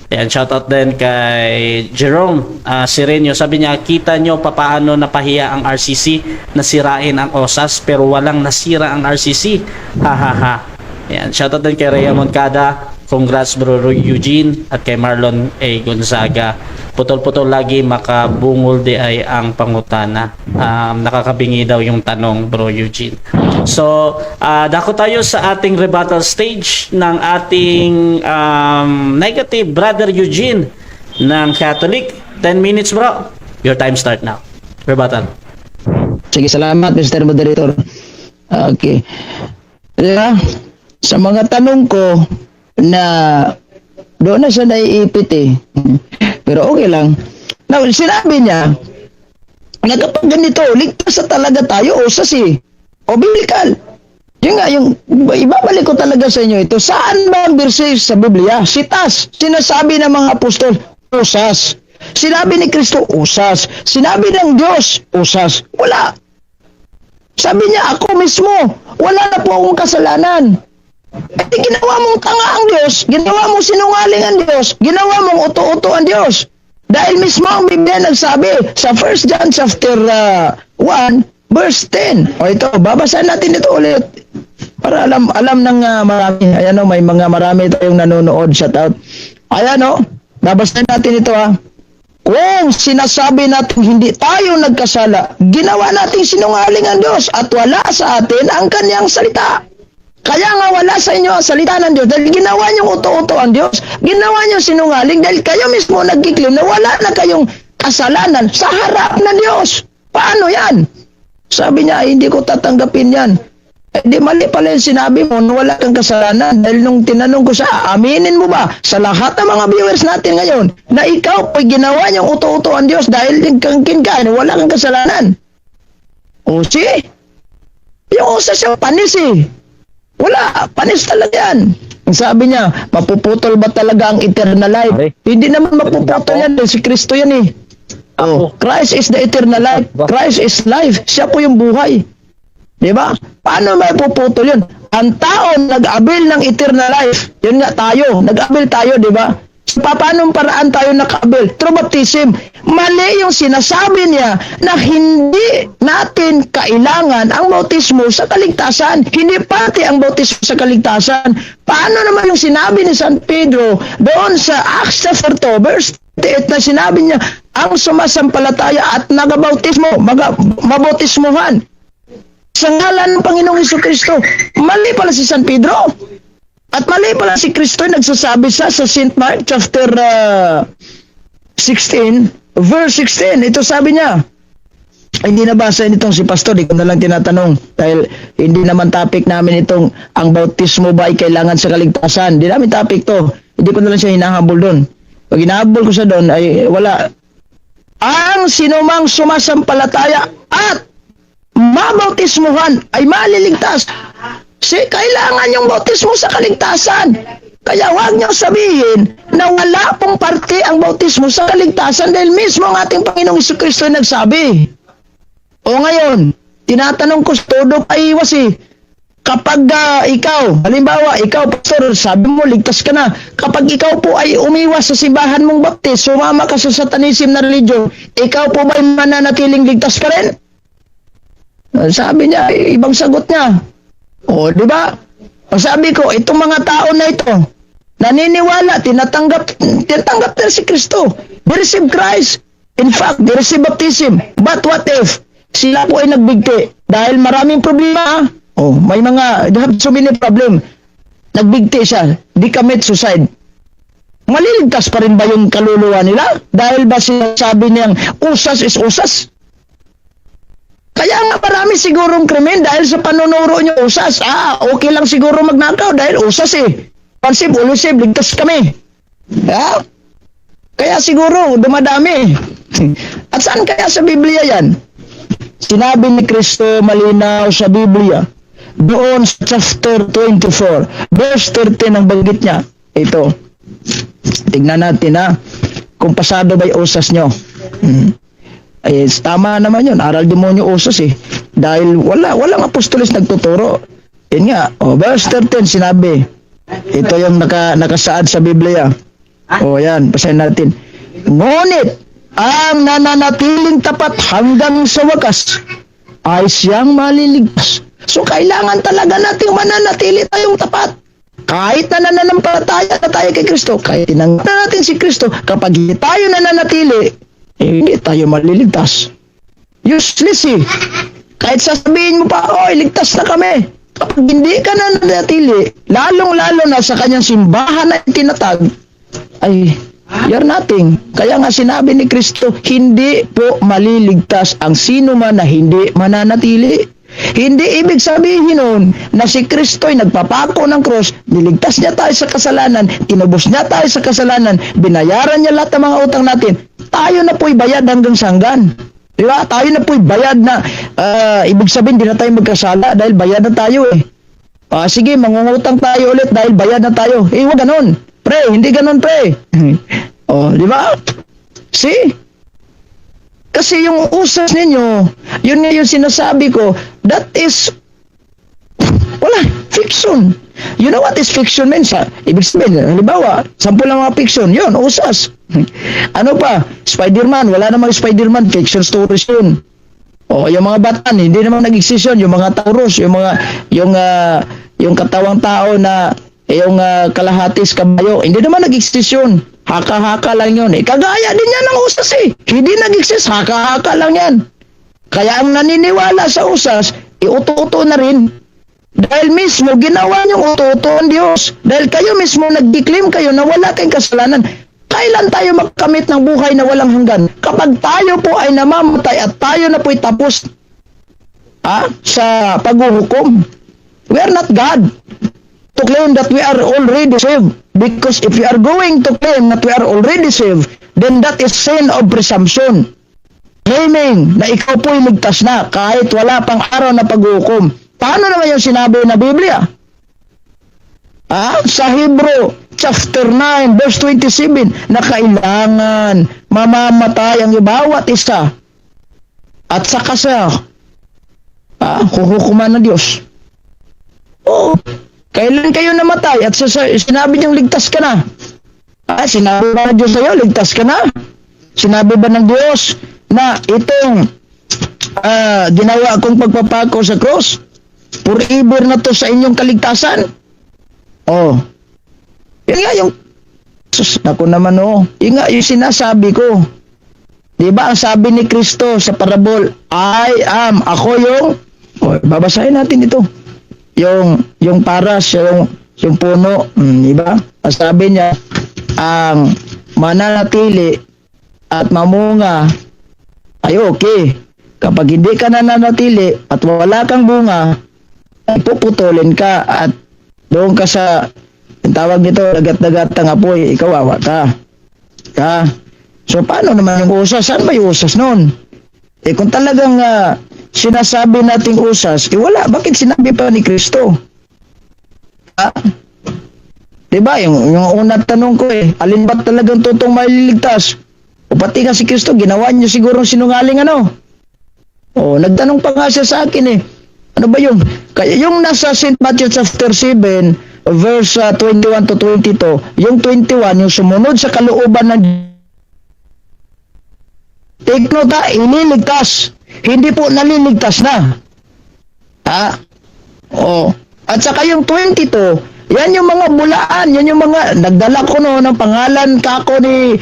Ayan, shoutout din kay Jerome Sirenio. Sabi niya, kita nyo papaano napahiya ang RCC, nasirain ang OSAS pero walang nasira ang RCC. Hahaha. Ayan, shoutout din kay Rhea Moncada. Congrats Bro Eugene at kay Marlon A. Gonzaga. Putol-putol lagi, makabungol di ay ang pangutana. Nakakabingi daw yung tanong, Bro Eugene. So, dako tayo sa ating rebuttal stage ng ating negative Brother Eugene ng Catholic. 10 minutes, bro. Your time start now. Rebuttal. Sige, salamat, Mr. Moderator. Okay. Sa mga tanong ko, na doon na siya naiipit eh. Pero okay lang. Now, sinabi niya na kapag ganito, ligtas na talaga tayo o sasi o biblical. Yun nga, yung ibabalik ko talaga sa inyo ito. Saan ba ang verse sa Biblia? Sitas. Sinasabi ng mga apostol, usas. Sinabi ni Kristo, usas. Sinabi ng Diyos, usas. Wala. Sabi niya, ako mismo, wala na po akong kasalanan. Eh, ginawa mong tanga ang Diyos, ginawa mong sinungaling ang Diyos, ginawa mong uto-uto ang Diyos. Dahil mismo ang Biblia nagsabi sa 1 John chapter 1 verse 10. O ito, babasahin natin ito ulit para alam ng marami. Ayan o, may mga marami tayong nanonood. Shout out. Ayan o, babasahin natin ito ha. Kung sinasabi natin hindi tayo nagkasala, ginawa natin sinungaling ang Diyos at wala sa atin ang kanyang salita. Kaya nga wala sa inyo ang salita ng Diyos dahil ginawa niyong uto-uto ang Diyos, ginawa niyong sinungaling dahil kayo mismo nagkiklaim na wala na kayong kasalanan sa harap ng Diyos. Paano yan? Sabi niya, hindi ko tatanggapin yan. Eh, di mali pala yung sinabi mo na wala kang kasalanan. Dahil nung tinanong ko siya, aminin mo ba sa lahat ng mga viewers natin ngayon na ikaw ay ginawa niyang uto-uto ang Diyos dahil kangkin ka na wala kang kasalanan? O si? Yung usas yung panis eh. Wala, panis talaga yan. Ang sabi niya, mapuputol ba talaga ang eternal life? Pare. Hindi naman mapuputol yan dahil si Kristo yan eh. Oh, Christ is the eternal life. Christ is life. Siya po yung buhay. Di ba? Paano may puputol yun? Ang tao nag-abil ng eternal life. Yun nga tayo. Nag-abil tayo, di ba? So, paano paraan tayo naka-abil? Through baptism. Mali yung sinasabi niya na hindi natin kailangan ang bautismo sa kaligtasan. Hindi pati ang bautismo sa kaligtasan. Paano naman yung sinabi ni San Pedro doon sa Acts chapter 2, verse 38 na sinabi niya, ang sumasampalataya at nagabautismo, mabautismuhan sa ngalan ng Panginoong Hesukristo. Mali pala si San Pedro. At mali pala si Kristo. Nagsasabi sa St. Mark chapter 16, verse 16. Ito sabi niya. Hindi nabasa nitong si Pastor. Di ko na lang tinatanong. Dahil hindi naman topic namin itong ang bautismo ba ay kailangan sa kaligtasan. Hindi namin topic to. Hindi ko na lang siya hinahabol doon. Pag hinahabol ko siya doon ay wala. Ang sinumang sumasampalataya at mabautismuhan ay maliligtas. Kailangan yung bautismo sa kaligtasan. Kaya huwag niyong sabihin na wala pong parte ang bautismo sa kaligtasan dahil mismo ang ating Panginoong Hesukristo ay nagsabi. O ngayon, tinatanong ko sa todo ay iwas eh. Kapag ikaw, halimbawa, ikaw, pastor, sabi mo, ligtas ka na. Kapag ikaw po ay umiwas sa simbahan mong baptis, sumama ka sa satanism na religion, ikaw po ba ay mananatiling ligtas pa rin? Sabi niya, ibang sagot niya. O, di ba? Ang sabi ko, itong mga tao na ito, naniniwala, tinatanggap na si Kristo. They receive Christ. In fact, they receive baptism. But what if sila po ay nagbigti? Dahil maraming problema. Oh, may mga, they have so many problem. Nagbigti siya. Di commit suicide. Maliligtas pa rin ba yung kaluluwa nila? Dahil ba sinasabi niyang usas is usas? Kaya nga marami sigurong krimen dahil sa panunuro niyo usas. Okay lang siguro magnakaw dahil usas eh. Pansip, ulusib, ligtas kami. Kaya siguro dumadami. At saan kaya sa Biblia yan? Sinabi ni Kristo malinaw sa Biblia. Doon sa chapter 24, verse 13 ang banggit niya. Ito. Tignan natin kung pasado ba'y usas nyo. Ay, tama naman yun. Aral demonyo usas eh. Dahil walang apostolis nagtuturo. Yun nga. Verse 13 sinabi. Ito yung nakasaad sa Biblia. Yan. Basahin natin. Ngunit, ang nananatiling tapat hanggang sa wakas ay siyang maliligtas. So, kailangan talaga nating mananatili tayong tapat. Kahit na nananampalataya na tayo kay Kristo, kahit tinanggap na natin si Kristo, kapag hindi tayo nananatili, hindi tayo maliligtas. Useless eh. Kahit sasabihin mo pa, ligtas na kami. Kapag hindi ka nananatili, lalong-lalo na sa kanyang simbahan na itinatag, ay, you're nothing. Kaya nga sinabi ni Kristo, hindi po maliligtas ang sino man na hindi mananatili. Hindi ibig sabihin nun na si Kristo ay nagpapako ng krus, niligtas niya tayo sa kasalanan, tinubos niya tayo sa kasalanan, binayaran niya lahat ng mga utang natin. Tayo na po'y bayad hanggang sa hanggan. Diba? Tayo na po'y bayad na, ibig sabihin, di na tayo magkasala dahil bayad na tayo eh. Sige, mangungutang tayo ulit dahil bayad na tayo. Huwag ganun. Pre, hindi ganun pre. Di ba? See? Kasi yung usas ninyo, yun nga yung sinasabi ko, that is, fiction. You know what is fiction means? Ibig sabihin, halimbawa, sample lang mga fiction, yun, usas. Ano pa? Spider-Man, wala namang Spider-Man, fiction stories yun. Yung mga batan, hindi naman nag-exist yun, yung mga Taurus, yung katawang tao na, yung kalahatis kabayo, hindi naman nag-exist yun. Haka-haka lang yun eh. Kagaya din yan ng usas eh. Hindi nag-exist, haka-haka lang yan. Kaya ang naniniwala sa usas, iuto-uto na rin. Dahil mismo, ginawa niyong uto-uto ang Diyos. Dahil kayo mismo nag-declaim kayo na wala kayong kasalanan. kailan tayo makamit ng buhay na walang hanggan? Kapag tayo po ay namamatay at tayo na po'y tapos sa paghuhukom. We are not God to claim that we are already saved. Because if you are going to claim that we are already saved, then that is sin of presumption. Claiming na ikaw po'y ligtas na kahit wala pang araw na paghuhukom. Paano naman yung sinabi na Biblia? Sa Hebrew chapter 9 verse 27 na kailangan mamamatay ang bawat isa at saka sa huhukuman ng Diyos. Oo. Kailan kayo namatay at sinabi niyang ligtas ka na? Sinabi ba ng Diyos sa'yo, ligtas ka na? Sinabi ba ng Diyos na itong ginawa kong pagpapako sa cross, forever na to sa inyong kaligtasan? Oh. Yan nga yung ako naman yun nga yung sinasabi ko. Diba ang sabi ni Kristo sa parabol, ako yung babasahin natin ito. Yung paras, yung puno, diba? Ang sabi niya, ang mananatili at mamunga ay okay. Kapag hindi ka nananatili at wala kang bunga, ay puputulin ka at doon ka sa tawag nito, dagat-dagat ng apoy, ikaw awa ka. So paano naman yung usas? Saan ba yung usas noon? Kung talagang sinasabi nating usas, wala. Bakit sinabi pa ni Kristo? Diba? Yung unang tanong ko alin ba talagang totoong maliligtas? O pati nga si Kristo, ginawa niyo siguro sinungaling nagtanong pa nga siya sa akin Ano ba yung? Kaya yung nasa St. Matthew chapter 7, verse 21 to 22, yung 21, yung sumunod sa kalooban ng take note ililigtas. Hindi po naliligtas na. At saka yung 22, yan yung mga bulaan, yan yung mga nagdala ko ng pangalan kako ni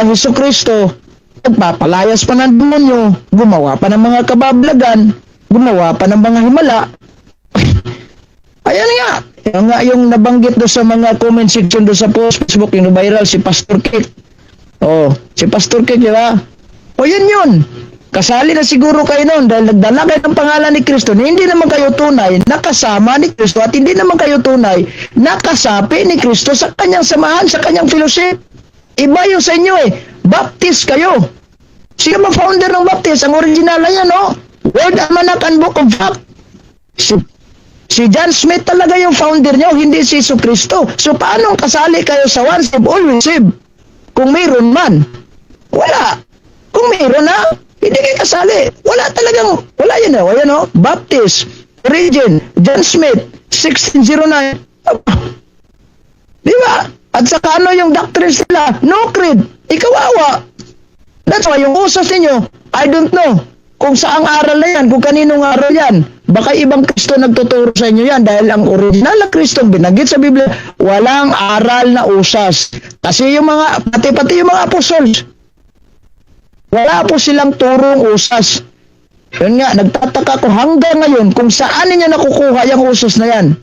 Hesus Kristo. Nagpapalayas pa ng demonyo, gumawa pa ng mga kabablagan, gumawa pa ng mga himala. Ayan nga. Yung nabanggit do sa mga comment section do sa post Facebook, yung viral si Pastor Kate. Si Pastor Kate, di ba? Yan yun. Kasali na siguro kayo noon dahil nagdala kayo ng pangalan ni Kristo na hindi naman kayo tunay nakasama ni Kristo at hindi naman kayo tunay nakasapi ni Kristo sa kanyang samahan, sa kanyang fellowship. Iba yung sa inyo Baptist kayo. Sino ba founder ng Baptist? Ang original na yan, Word, Almanac, and Book of Acts. Si John Smith talaga yung founder nyo, hindi si Hesus Kristo. So, paano kasali kayo sa once save, always save? Kung mayroon man. Wala. Kung mayroon hindi kayo kasali. Wala talagang, wala yan Baptist, Origin, John Smith, 1609. Di ba? At saka yung doctrine sila? No creed. Ikawawa. That's why yung usas ninyo, I don't know kung saang aral na yan, kung kaninong aral yan. Baka ibang Kristo nagtuturo sa inyo yan dahil ang original na Kristo binanggit sa Biblia, walang aral na usas. Kasi yung mga, pati yung mga apostles, wala po silang turong usas. Yun nga, nagtataka ko hanggang ngayon kung saan ninyo nakukuha yung usas na yan.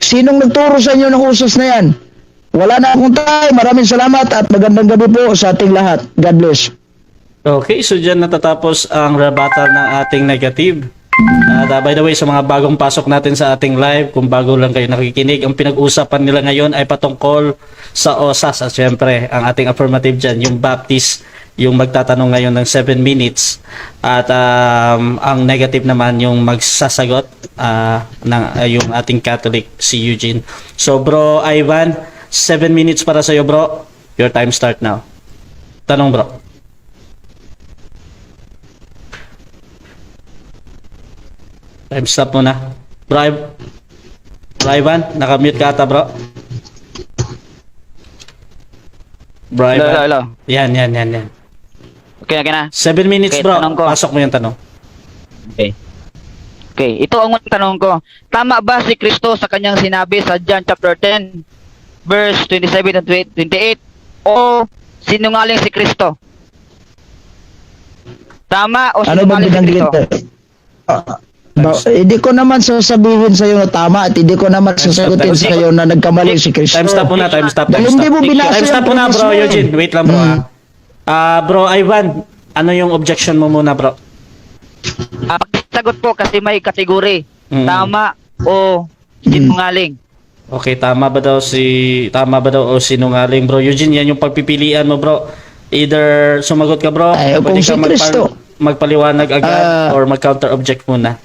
Sinong nagturo sa inyo ng usas na yan? Wala na akong time. Maraming salamat at magandang gabi po sa ating lahat. God bless. Okay, so dyan natatapos ang rebuttal ng ating negative. By the way, sa mga bagong pasok natin sa ating live, kung bago lang kayo nakikinig, ang pinag-uusapan nila ngayon ay patungkol sa OSAS. At syempre, ang ating affirmative dyan, yung Baptist, yung magtatanong ngayon ng 7 minutes. At ang negative naman, yung magsasagot ng yung ating Catholic, si Eugene. So bro, Ivan, 7 minutes para sa'yo bro. Your time start now. Tanong bro. Time stop muna. Bro Ivan, nakamute ka ata bro. Bro Ivan. Hello. Yan. Okay na. 7 minutes Okay, bro. tanong ko. Pasok mo yung tanong. Okay, ito ang unang tanong ko. Tama ba si Kristo sa kanyang sinabi sa John chapter 10, verse 27 and 28? O sinungaling si Kristo? Tama o Ano bang sinungaling si binanggit? Kristo? Hindi ko naman sasabihin sa iyo na tama at hindi ko naman sasagutin sa iyo na nagkamali si Kristo. Time stop muna, time stop, time Dahil hindi stop. mo binasa Time stop yung muna, bro previous mo. Eugene. Wait lang, bro. Bro Ivan, ano yung objection mo muna, bro? Sagot po kasi may kategori. Mm. Tama o sinungaling. Okay, tama ba daw o sinungaling, bro Eugene? Yan yung pagpipilian mo, bro. Either sumagot ka, bro, Ay, pwede kung si ka Kristo. magpaliwanag agad or mag-counter object muna.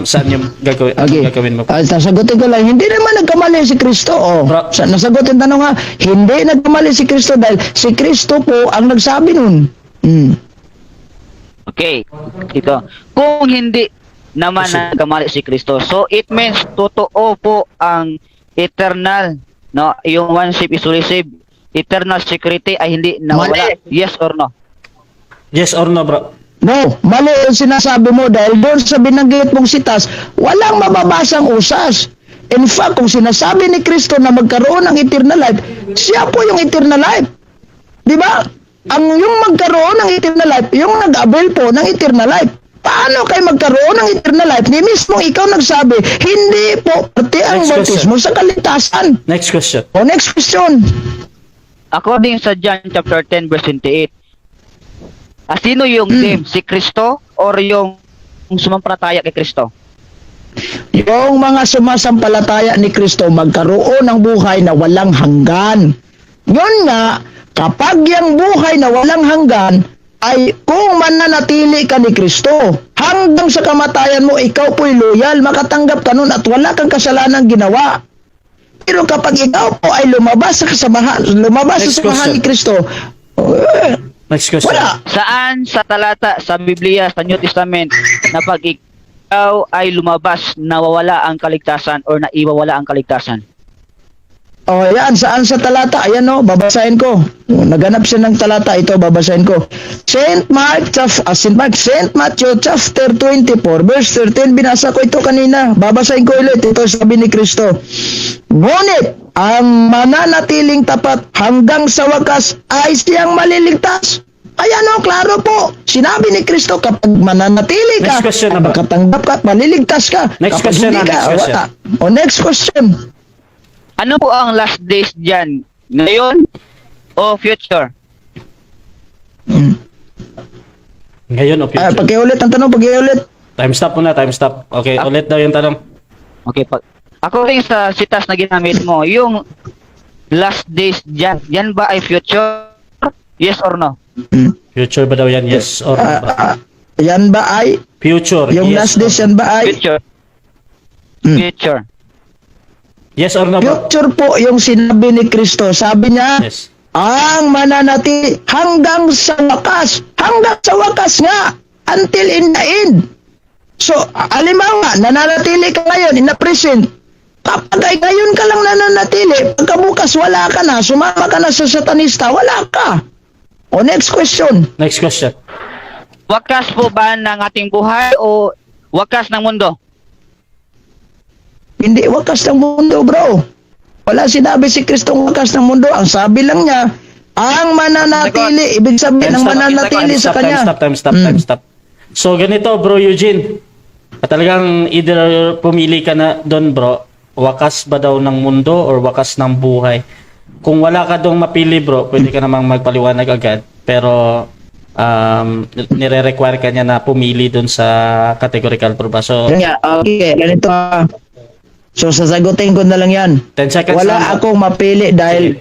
Saan yung gagawin, Okay. anong gagawin mo? Nasagutin ko lang, hindi naman nagkamali si Kristo. Bro. Nasagutin tanong nga, hindi nagkamali si Kristo dahil si Kristo po ang nagsabi nun. Okay. Ito. Kung hindi naman nagkamali si Kristo, so it means totoo po ang eternal, no, yung one ship is receive, eternal security ay hindi nawala. Mali. Yes or no? Yes or no, bro? No, mali yung sinasabi mo dahil doon sa binanggit mong sitas, walang mababasang usas. In fact, kung sinasabi ni Kristo na magkaroon ng eternal life, siya po yung eternal life. Di ba? Ang yung magkaroon ng eternal life, yung nag-avail po ng eternal life. Paano kayo magkaroon ng eternal life? Ni mismo ikaw nagsabi, hindi po pati ang Next question. bautismo sa kaligtasan. Next question. O next question. According sa John chapter 10 verse 28, sino yung them? Si Kristo or yung sumampalataya kay Kristo? Yung mga sumasampalataya ni Kristo magkaroon ng buhay na walang hanggan. Yun nga, kapag yung buhay na walang hanggan ay kung mananatili ka ni Kristo, hanggang sa kamatayan mo, ikaw po'y loyal, makatanggap ka nun at wala kang kasalanang ginawa. Pero kapag ikaw po ay lumabas sa samahan Next ni question. Kristo, Next question. wala. Saan sa talata sa Biblia, sa New Testament, na pag ikaw ay lumabas, nawawala ang kaligtasan or naiwawala ang kaligtasan? O yan, saan sa talata? Ayan o, babasahin ko. Naganap siya ng talata, ito babasahin ko. St. Matthew chapter 24, verse 13, binasa ko ito kanina. Babasahin ko ulit, ito sabi ni Kristo. Ngunit, ang mananatiling tapat hanggang sa wakas ay siyang maliligtas. Ayan o, klaro po. Sinabi ni Kristo, kapag mananatili ka, Next question ay na ba? makatanggap ka at maliligtas ka. Next Kapag question hindi na, ka, next question. wala. O next question. Ano po ang last days dyan? Ngayon o future? Ngayon o future? Pakiulit ang tanong, pakiulit. Time stop muna, time stop. Okay, ulit daw yung tanong. Okay, according sa sitas na ginamit mo, yung last days dyan, yan ba ay future? Yes or no? Future ba daw yan? Yes or no ba? Yan ba ay, Future. yung yes last days or no? yan ba ay, Future. Future. Yes or no, bro? future po yung sinabi ni Kristo. Sabi niya, Yes. ang mananatili hanggang sa wakas nga, until in the end. So, halimbawa, nananatili ka ngayon in the present. Kapag ay ngayon ka lang nananatili, pagkabukas wala ka na, sumama ka na sa satanista, wala ka. O next question. Next question. Wakas po ba ng ating buhay o wakas ng mundo? Hindi wakas ng mundo, bro. Wala sinabi si Kristong wakas ng mundo. Ang sabi lang niya, ang mananatili, ibig sabihin ng mananatili sa kanya. Time stop. So, ganito, bro Eugene. Talagang either pumili ka na doon, bro. Wakas ba daw ng mundo or wakas ng buhay? Kung wala ka doong mapili, bro, pwede ka namang magpaliwanag agad. Pero, nire-require ka niya na pumili doon sa categorical proof. So, Okay, ganito. So, sasagutin ko na lang yan. 10 seconds Wala lang. akong mapili dahil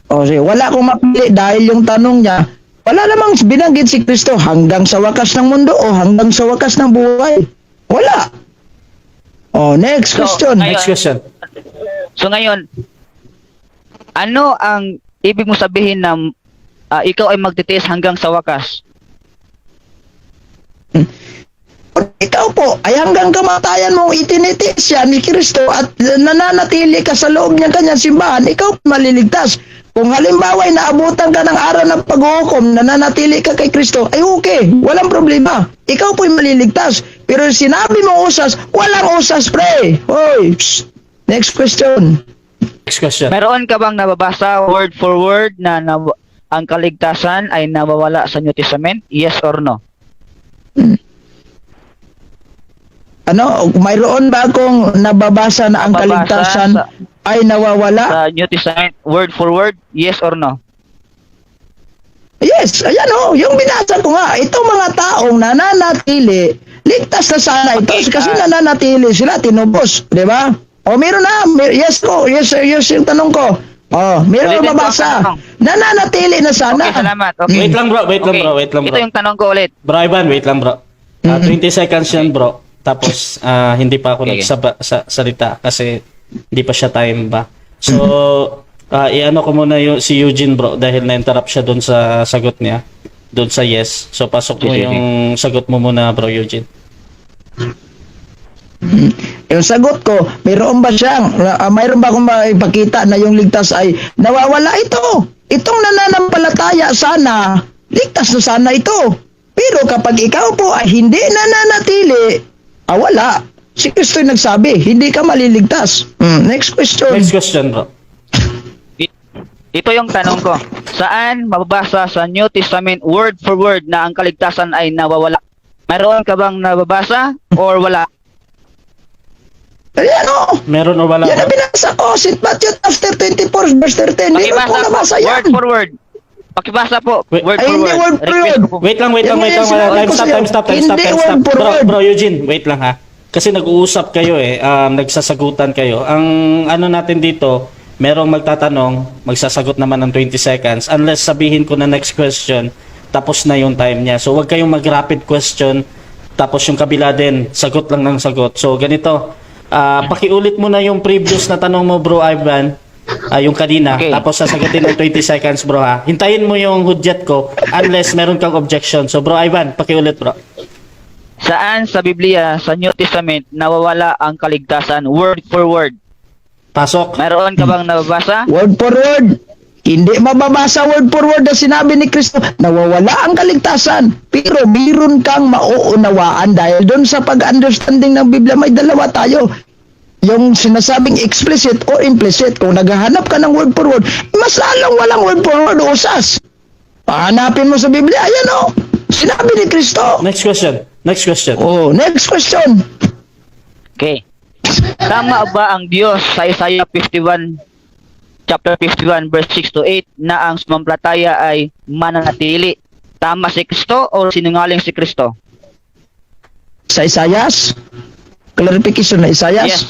wala akong mapili dahil yung tanong niya, wala namang binanggit si Kristo hanggang sa wakas ng mundo o hanggang sa wakas ng buhay. Wala. Next So, question. Next question. So ngayon, ano ang ibig mo sabihin na ikaw ay magtitiis hanggang sa wakas? Ikaw po, ay hanggang kamatayan mo itinitiis siya ni Kristo at nananatili ka sa loob niya kanyang simbahan, ikaw maliligtas. Kung halimbawa ay naabutan ka ng araw ng paghuhukom, nananatili ka kay Kristo, ay okay, walang problema. Ikaw po'y maliligtas. Pero sinabi mo usas, walang usas, pre. Hoy, psst. Next question. Next question. Meron ka bang nababasa word for word na ang kaligtasan ay nawawala sa New Testament? Yes or no? Ano, mayroon ba akong nababasa na ang Nababasa kaligtasan sa- ay nawawala? Sa New Testament, word for word, yes or no? Yes, ayan o, yung binasa ko nga, itong mga taong nananatili, ligtas na sana ito Okay, kasi nananatili sila, tinubos, di ba? O meron na, yes ko, yes yung tanong ko. Oh, meron Ulitin ko ang mabasa. tanong. Nananatili na sana. Okay, salamat. Okay. Wait lang bro, wait lang Okay, bro, wait lang bro. Ito yung tanong ko ulit. Bro Ivan, wait lang bro. 20 seconds yan bro. Tapos hindi pa ako Okay. salita kasi hindi pa siya time ba. So iano ko muna yung si Eugene bro dahil na-interrupt siya doon sa sagot niya. Doon sa yes. So pasok mo Sige, yung sagot mo muna bro Eugene. Yung sagot ko, mayroon ba siyang, mayroon ba akong maipakita na yung ligtas ay nawawala ito? Itong nananampalataya sana, ligtas na sana ito. Pero kapag ikaw po ay hindi nananatili, wala. Si Kristo yung nagsabi, hindi ka maliligtas. Next question. Next question bro. Ito yung tanong ko. Saan mababasa sa New Testament word for word na ang kaligtasan ay nawawala? Mayroon ka bang nababasa or wala? Ayan o. Meron o wala? Yan ang Bro? binasa ko. St. Matthew chapter 24 verse 13. Meron Pakibasa po po, nabasa yan. word for word. Pakibasa po, Wait. word Ay, for hindi word. word for Request word. ko po. Wait lang. Yan nga yung sinabi ko sa'yo. Time stop. Hindi word for Bro, word. bro Eugene, wait lang ha. Kasi nag-uusap kayo nagsasagutan kayo. Ang ano natin dito, merong magtatanong, magsasagot naman ng 20 seconds unless sabihin ko na next question, tapos na yung time niya. So wag kayong mag-rapid question, tapos yung kabila din, sagot lang ng sagot. So ganito, pakiulit mo na yung previous na tanong mo bro Ivan, yung kanina, Okay. tapos sasagutin ng 20 seconds bro ha. Hintayin mo yung hudyat ko unless meron kang objection. So bro Ivan, pakiulit bro. Saan sa Biblia, sa New Testament, nawawala ang kaligtasan word for word? Pasok. Mayroon ka bang nababasa? Word for word. Hindi mababasa word for word na sinabi ni Kristo. Nawawala ang kaligtasan. Pero meron kang mauunawaan dahil doon sa pag-understanding ng Biblia may dalawa tayo. Yung sinasabing explicit or implicit. Kung naghahanap ka ng word for word, mas lalong walang word for word usas. Pahanapin mo sa Biblia, ayan o. Sinabi ni Kristo. Next question. Next question. Oh, next question. Okay. Tama ba ang Diyos sa Isaiah 51, chapter 51, verse 6 to 8, na ang sumampalataya ay mananatili? Tama si Kristo o sinungaling si Kristo? Sa Isayas? Clarification na Isayas? Yes.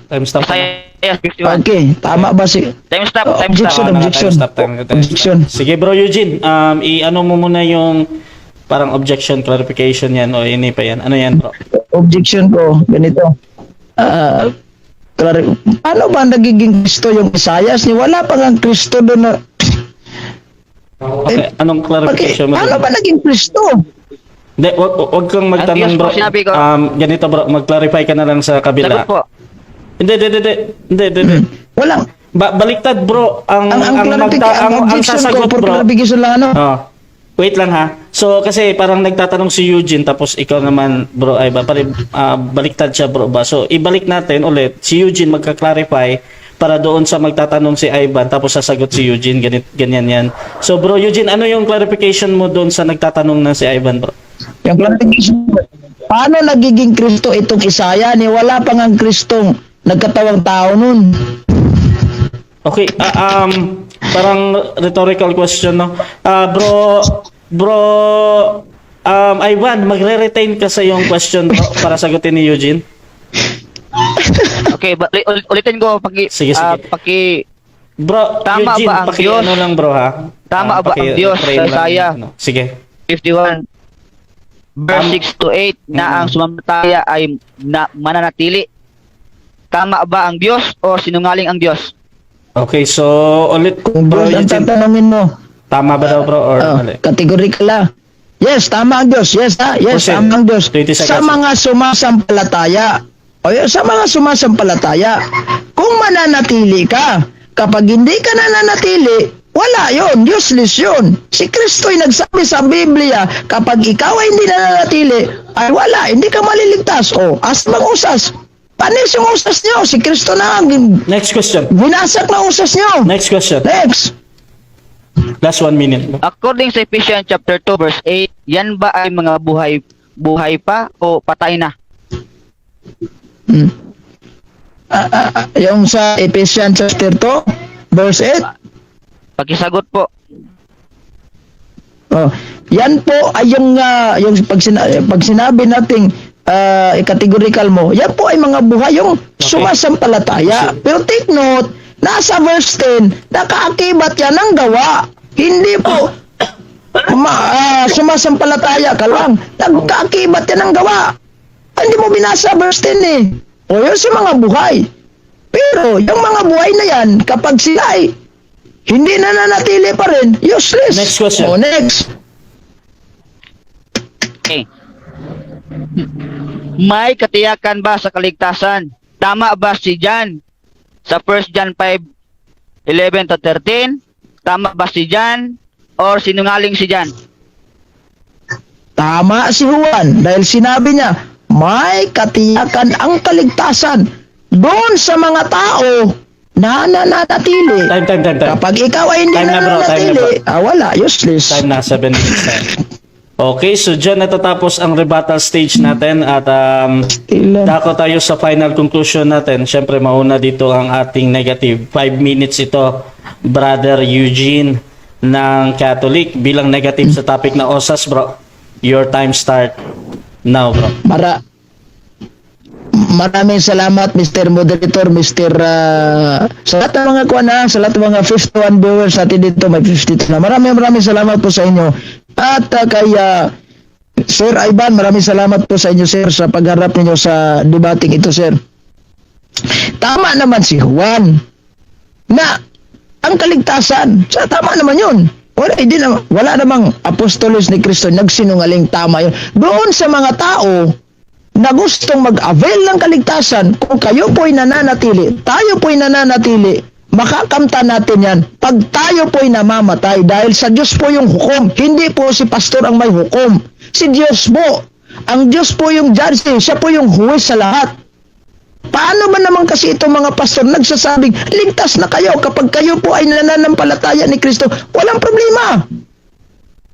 Time stop. Isaiah 51. Okay, tama ba si... Time stop, time Objection, stop. objection. Objection. Sige bro Eugene, i-ano mo muna yung parang objection clarification yan o ini pa yan. Ano yan bro? Objection ko, ganito. Paano ba nagiging Kristo yung Isayas? Ni wala pa nga Kristo doon na... Okay, anong Okay, clarification mo? paano ba naging Kristo? Hindi, wag kang magtanong Ang Diyos bro. po, sinabi ko. Ganito bro, mag-clarify ka na lang sa kabila. Sagot po. Hindi. Walang. Baliktad bro, ang Ang objection ko, sasagot for bro. clarification lang ano? Oh. Wait lang ha. So kasi parang nagtatanong si Eugene tapos ikaw naman bro ay baliktad siya bro ba. So ibalik natin ulit si Eugene magka-clarify para doon sa magtatanong si Ivan tapos sasagot si Eugene ganyan yan. So bro Eugene, ano yung clarification mo doon sa nagtatanong na si Ivan bro? Yung clarification, paano nagiging Kristo itong Isaya? Ni wala pa nga Kristong nagkatawang tao nun. Okay, parang rhetorical question no. Bro Ivan, magre-retain ka sa yung question bro para sagutin ni Eugene. Okay, ulitin ko Sige. Bro, Tama Eugene, ba ang Diyos? ano lang bro ha? Tama ba ang Diyos paki-refrain sa lang, Isaiah? Sige. 51, verse 6 to 8, na ang sumampalataya ay mananatili? Tama ba ang Diyos o sinungaling ang Diyos? Okay, so ulit Kung bro Diyos ang Eugene, tatanungin mo, tama ba daw bro or mali? categorical lang. Yes, tama ang Diyos. Yes, yes, Percent. tama ang Diyos. 20 seconds. Sa mga sumasampalataya. Sa mga sumasampalataya. Kung mananatili ka, kapag hindi ka nananatili, wala yon, useless yun. Si Kristo ay nagsabi sa Biblia, kapag ikaw ay hindi nananatili, ay wala, hindi ka maliligtas. As mag-usas. Panis yung usas nyo? Si Kristo na ang Next question. binasak na usas nyo. Next question. Next. Last 1 minute. According sa Ephesians chapter 2 verse 8, yan ba ay mga buhay buhay pa o patay na? Hmm. Yung sa Ephesians chapter 2, verse 8. Pakisagot po. Oh, yan po ay yung pag sinabi nating categorical mo, yan po ay mga buhay yung sumasampalataya. Pero take note, nasa verse 10, nakaakibat yan ng gawa. Hindi po sumasampalataya ka lang. Nagkaakibat yan ng gawa. Hindi mo binasa verse 10 eh. O yun si mga buhay. Pero yung mga buhay na yan, kapag sila ay hindi na nanatili pa rin, useless. Next question. O next. Okay. May katiyakan ba sa kaligtasan? Tama ba si John sa 1 John 5:11 to 13? Tama ba si John or sinungaling si John? Tama si Juan dahil sinabi niya, may katiyakan ang kaligtasan doon sa mga tao na nananatili. Time. Kapag ikaw ay hindi Time na, bro. nananatili, wala, useless. Time na, 7 minutes time. Okay, so dyan natatapos ang rebuttal stage natin at Ilan? dako tayo sa final conclusion natin. Siyempre, mauna dito ang ating negative. 5 minutes ito, Brother Eugene ng Catholic bilang negative sa topic na OSAS, bro. Your time start now, bro. Maraming salamat Mr. Moderator, Mr. Sa lahat ng mga sa lahat ng mga 51 viewers natin dito, may 52 na. Maraming salamat po sa inyo. At kay Sir Ivan, maraming salamat po sa inyo, sir, sa pagharap ninyo sa debating ito, sir. Tama naman si Juan na ang kaligtasan, tama naman yun. Wala namang apostolos ni Kristo nagsinungaling, tama yun. Doon sa mga tao na gustong mag-avail ng kaligtasan, kung kayo po'y nananatili, tayo po'y nananatili, makakamta natin yan pag tayo po'y namamatay dahil sa Diyos po yung hukom. Hindi po si pastor ang may hukom. Si Diyos po. Ang Diyos po yung judge. Siya po yung huwes sa lahat. Paano ba naman kasi itong mga pastor nagsasabing, ligtas na kayo kapag kayo po ay nananampalataya ni Kristo? Walang problema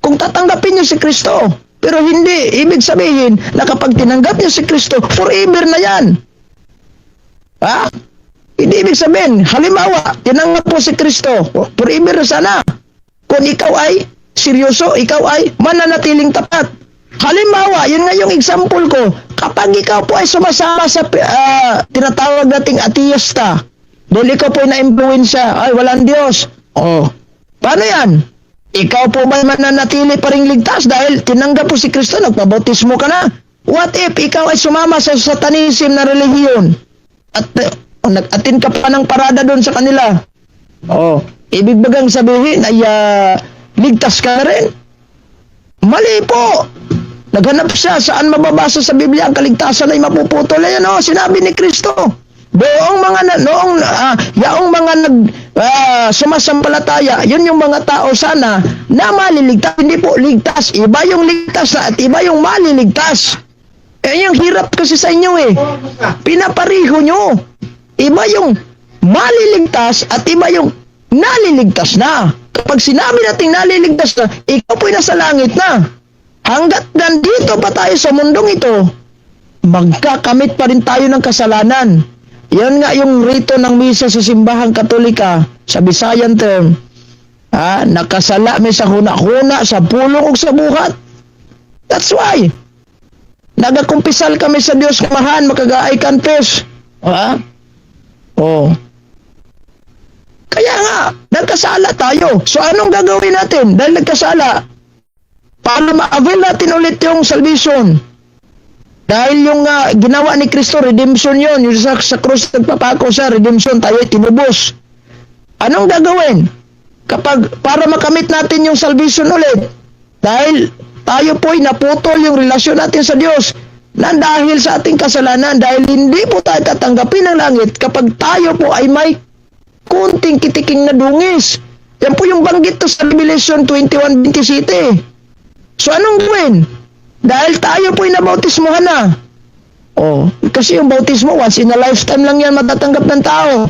kung tatanggapin niyo si Kristo. Pero hindi, ibig sabihin na kapag tinanggap niyo si Kristo, forever na yan. Ha? Hindi ibig sabihin, halimbawa, tinanggap po si Kristo, forever na sana. Kung ikaw ay seryoso, ikaw ay mananatiling tapat. Halimbawa, yun nga yung example ko, kapag ikaw po ay sumasama sa tinatawag nating ateista, dahil ikaw po ay na-influensya, ay walang Diyos. Oh, paano yan? Ikaw po ba mananatili pa rin ligtas dahil tinanggap po si Kristo, nagpabautismo ka na? What if ikaw ay sumama sa satanism na relihiyon at nag-attend ka pa ng parada doon sa kanila? Oh, ibig bagang sabihin ay ligtas ka na rin? Mali po. Naghanap siya saan mababasa sa Biblia ang kaligtasan ay mapuputol. Ayan o, sinabi ni Kristo. Yaong mga sumasampalataya, yun yung mga tao sana na maliligtas. Hindi po ligtas. Iba yung ligtas at iba yung maliligtas. Yung hirap kasi sa inyo eh. Pinapariho nyo. Iba yung maliligtas at iba yung naliligtas na. Kapag sinabi natin naliligtas na, ikaw po'y nasa langit na. Hanggat nandito pa tayo sa mundong ito, magkakamit pa rin tayo ng kasalanan. Yan nga yung rito ng misa sa simbahang Katolika, sa Visayan term. Nakasala may sa huna-huna, sa pulong o sa buhat. That's why. Nagakumpisal kami sa Diyos kamahan, makagaay confess. Kaya nga, nagkasala tayo. So anong gagawin natin dahil nagkasala? Paano ma-avail natin ulit yung salvation? Dahil yung ginawa ni Kristo, redemption yun. Yung sa krus nagpapako siya, redemption, tayo tinubos. Anong gagawin? Para makamit natin yung salvation ulit? Dahil tayo po'y naputol yung relasyon natin sa Diyos. Na dahil sa ating kasalanan, dahil hindi po tayo tatanggapin ng langit kapag tayo po ay may kunting kitiking na dungis. Yan po yung banggit to sa Revelation 21:27. So anong gawin? Dahil tayo po'y nabautismuhan na. Kasi yung bautismo, once in a lifetime lang yan matatanggap ng tao.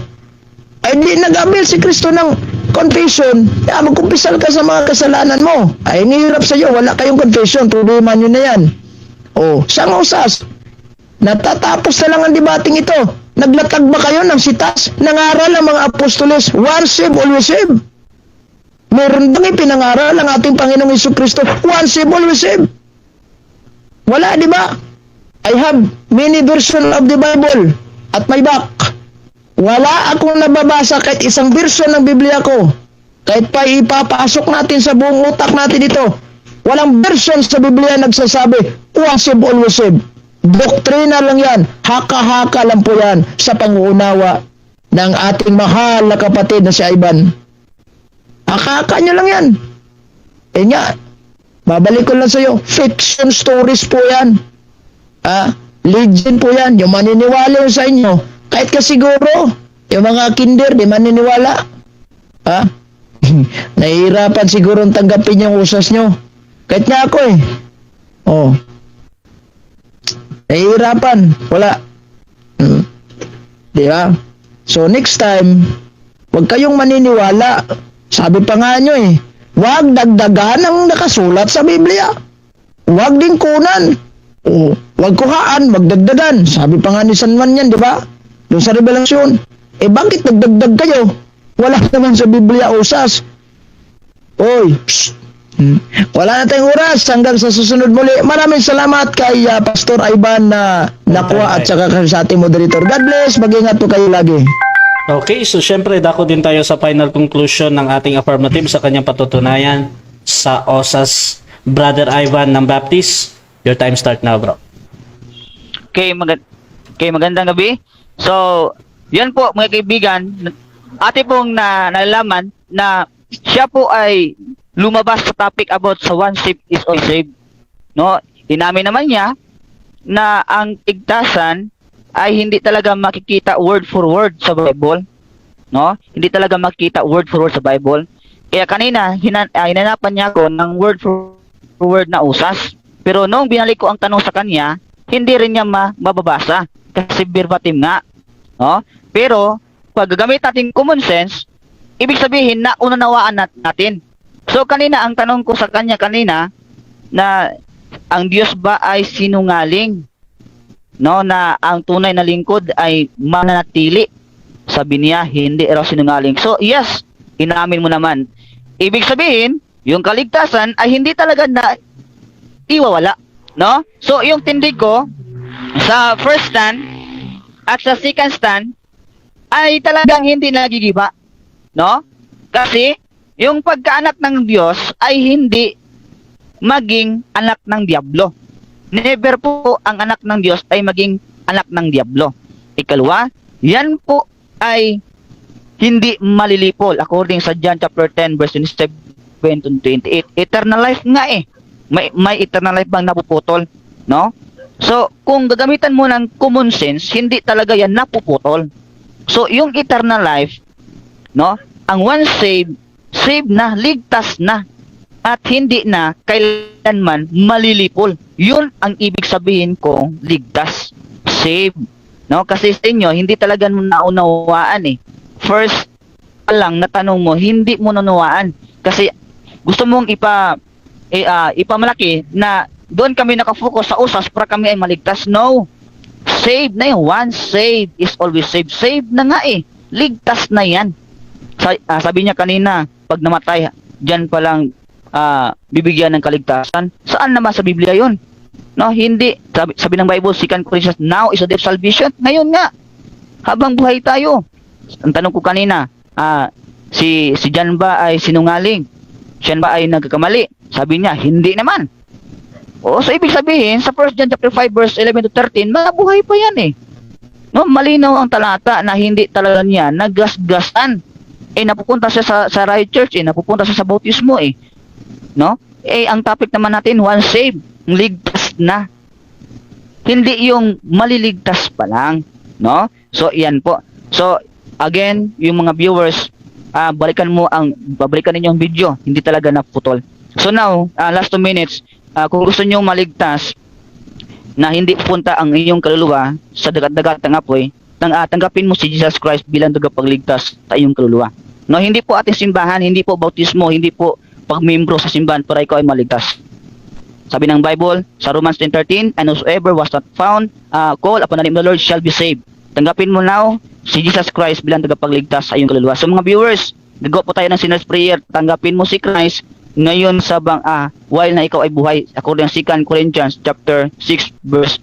Ay di nag-avail si Kristo ng confession, magkumpisal ka sa mga kasalanan mo. Ay nihirap sa iyo, wala kayong confession, problema nyo na yan. Oh, saan usas? Natatapos na lang ang debating ito. Naglatag ba kayo ng sitas? Nangaral ang mga apostoles, once saved, always saved. Meron bang ipinangaral ang ating Panginoong Jesucristo, once saved, always saved? Wala, di ba? I have many version of the Bible at my back. Wala akong nababasa kahit isang version ng Biblia ko. Kahit pa ipapasok natin sa buong utak natin ito, walang version sa Biblia nagsasabi, once saved, always saved. Doktrina lang yan, haka-haka lang po yan sa pangunawa ng ating mahal na kapatid na si Ivan. Haka-haka nyo lang yan. Eh nga, babalik ko lang sa'yo, fiction stories po yan. Legend po yan, yung maniniwala sa inyo. Kahit ka siguro, yung mga kinder, di maniniwala. Nahihirapan siguro tanggapin yung usas nyo. Kahit nga ako eh. Oh. Nahihirapan. Wala. Di ba? So next time, huwag kayong maniniwala. Sabi pa nga nyo eh, huwag dagdagan ang nakasulat sa Biblia. Huwag din kunan. O, huwag kuhaan, huwag dagdagan. Sabi pa nga ni San Juan yan, di ba? Doon sa Revelasyon. Eh bakit nagdagdag kayo? Wala naman sa Biblia usas. Oy, psst. Wala na tayong oras. Hanggang sa susunod muli. Maraming salamat kay Pastor Ivan na nakuha at saka sa ating moderator. God bless. Mag-ingat po kayo lagi. Okay, so syempre dako din tayo sa final conclusion ng ating affirmative sa kanyang patutunayan sa OSAS Brother Ivan ng Baptist. Your time start now, bro. Okay, magandang gabi. So, yan po mga kaibigan, ate pong nalalaman na siya po ay lumabas sa topic about sa one saved is all saved. No? Inamin naman niya na ang ligtasan ay hindi talaga makikita word for word sa Bible. No? Hindi talaga makikita word for word sa Bible. Kaya kanina, hinanapan niya ako ng word for word na usas. Pero nung binalik ko ang tanong sa kanya, hindi rin niya mababasa. Kasi verbatim nga. No? Pero, pag gagamit natin common sense, ibig sabihin na unanawaan natin. So kanina, ang tanong ko sa kanya kanina, na ang Diyos ba ay sinungaling? No, na ang tunay na lingkod ay mananatili. Sabi niya, hindi raw sinungaling. So yes, inamin mo naman. Ibig sabihin, yung kaligtasan ay hindi talaga na iwawala. No? So yung tindig ko, sa first stand at sa second stand, ay talagang hindi nagigiba. No? Kasi, yung pagkaanak ng Diyos ay hindi maging anak ng Diablo. Never po ang anak ng Diyos ay maging anak ng Diablo. Ikalawa, yan po ay hindi malilipol according sa John chapter 10 verse 27 to 28. Eternal life nga eh. May eternal life bang napuputol? No? So, kung gagamitan mo ng common sense, hindi talaga yan napuputol. So, yung eternal life, no? Ang once saved, saved na, ligtas na, at hindi na kailanman malilipol. Yun ang ibig sabihin kong ligtas, saved. No? Kasi sa inyo, hindi talaga naunawaan eh. First pa lang na tanong mo, hindi mo naunawaan. Kasi gusto mong ipamalaki na doon kami nakafocus sa usas para kami ay maligtas. No. Saved na yun. Once saved is always saved. Saved na nga eh. Ligtas na yan. Sabi niya kanina, pag namatay, dyan palang bibigyan ng kaligtasan. Saan naman sa Biblia yun? No, hindi. Sabi ng Bible, 2 Corinthians, now is the day of salvation. Ngayon nga, habang buhay tayo. Ang tanong ko kanina, si John ba ay sinungaling? Siya ba ay nagkakamali? Sabi niya, hindi naman. O, so ibig sabihin, sa 1 John chapter 5 verse 11 to 13, mabuhay pa yan eh. No, malinaw ang talata na hindi talaga niya nagasgasan. Napupunta siya sa Riot Church, napupunta siya sa bautismo eh. No? Ang topic naman natin, once saved, ligtas na. Hindi yung maliligtas pa lang, no? So, yan po. So, again, yung mga viewers, babalikan ninyo ang video, hindi talaga naputol. So now, last 2 minutes, kung gusto niyo maligtas na hindi pupunta ang iyong kaluluwa sa dagat-dagat ng apoy, tanggapin mo si Jesus Christ bilang tagapagligtas sa iyong kaluluwa. No, hindi po ating simbahan, hindi po bautismo, hindi po pagmembro sa simbahan para ikaw ay maligtas. Sabi ng Bible sa Romans 10:13, and whosoever was not found call upon the name of the Lord shall be saved. Tanggapin mo now si Jesus Christ bilang tagapagligtas sa iyong kaluluwa. So mga viewers, gagawa po tayo ng sinner's prayer. Tanggapin mo si Christ ngayon sa while na ikaw ay buhay, according to 2 Corinthians chapter 6 verse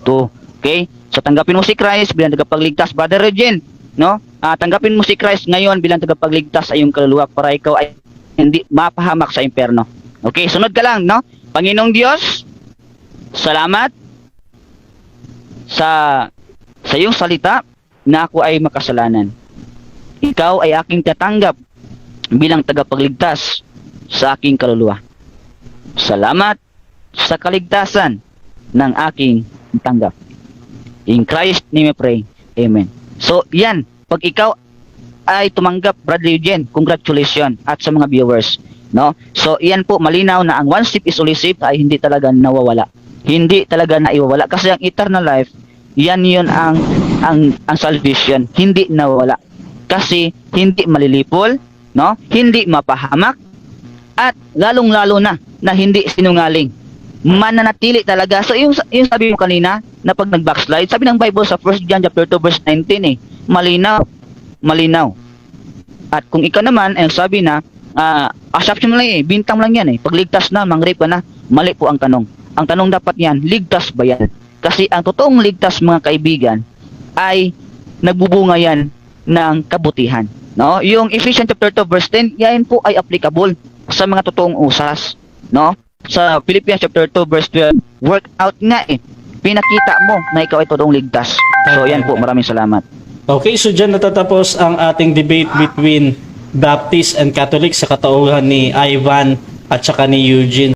2. Okay? So tanggapin mo si Christ bilang tagapagligtas, Brother Regine, no? Tanggapin mo si Christ ngayon bilang tagapagligtas sa iyong kaluluwa para ikaw ay hindi mapahamak sa impyerno. Okay, sunod ka lang, no? Panginoong Diyos, salamat sa iyong salita na ako ay makasalanan. Ikaw ay aking tatanggap bilang tagapagligtas sa aking kaluluwa. Salamat sa kaligtasan ng aking tanggap. In Christ name I pray. Amen. So, yan. Pag ikaw ay tumanggap, Brother Eugene, congratulations at sa mga viewers. No? So, yan po, malinaw na ang one step is always saved ay hindi talaga nawawala. Hindi talaga naiwawala. Kasi ang eternal life, yan yun ang salvation. Hindi nawawala. Kasi hindi malilipol, no? Hindi mapahamak, at lalong-lalo na hindi sinungaling. Mananatili talaga. So, yung sabi mo kanina, na pag nag-backslide, sabi ng Bible sa 1 John chapter 2 verse 19 malinaw. At kung ikaw naman, sabi na, assumption mo lang bintang lang yan pagligtas na, mangrape ka na, mali po ang tanong. Ang tanong dapat yan, ligtas ba yan? Kasi ang totoong ligtas, mga kaibigan, ay nagbubunga yan ng kabutihan. No? Yung Ephesians chapter 2 verse 10, yan po ay applicable sa mga totoong usas. No? Sa Philippians chapter 2 verse 12, work out nga pinakita mo na ikaw ay totoong ligtas. So yan po, maraming salamat. Okay, so dyan natatapos ang ating debate between Baptist and Catholic sa katauhan ni Ivan at saka ni Eugene.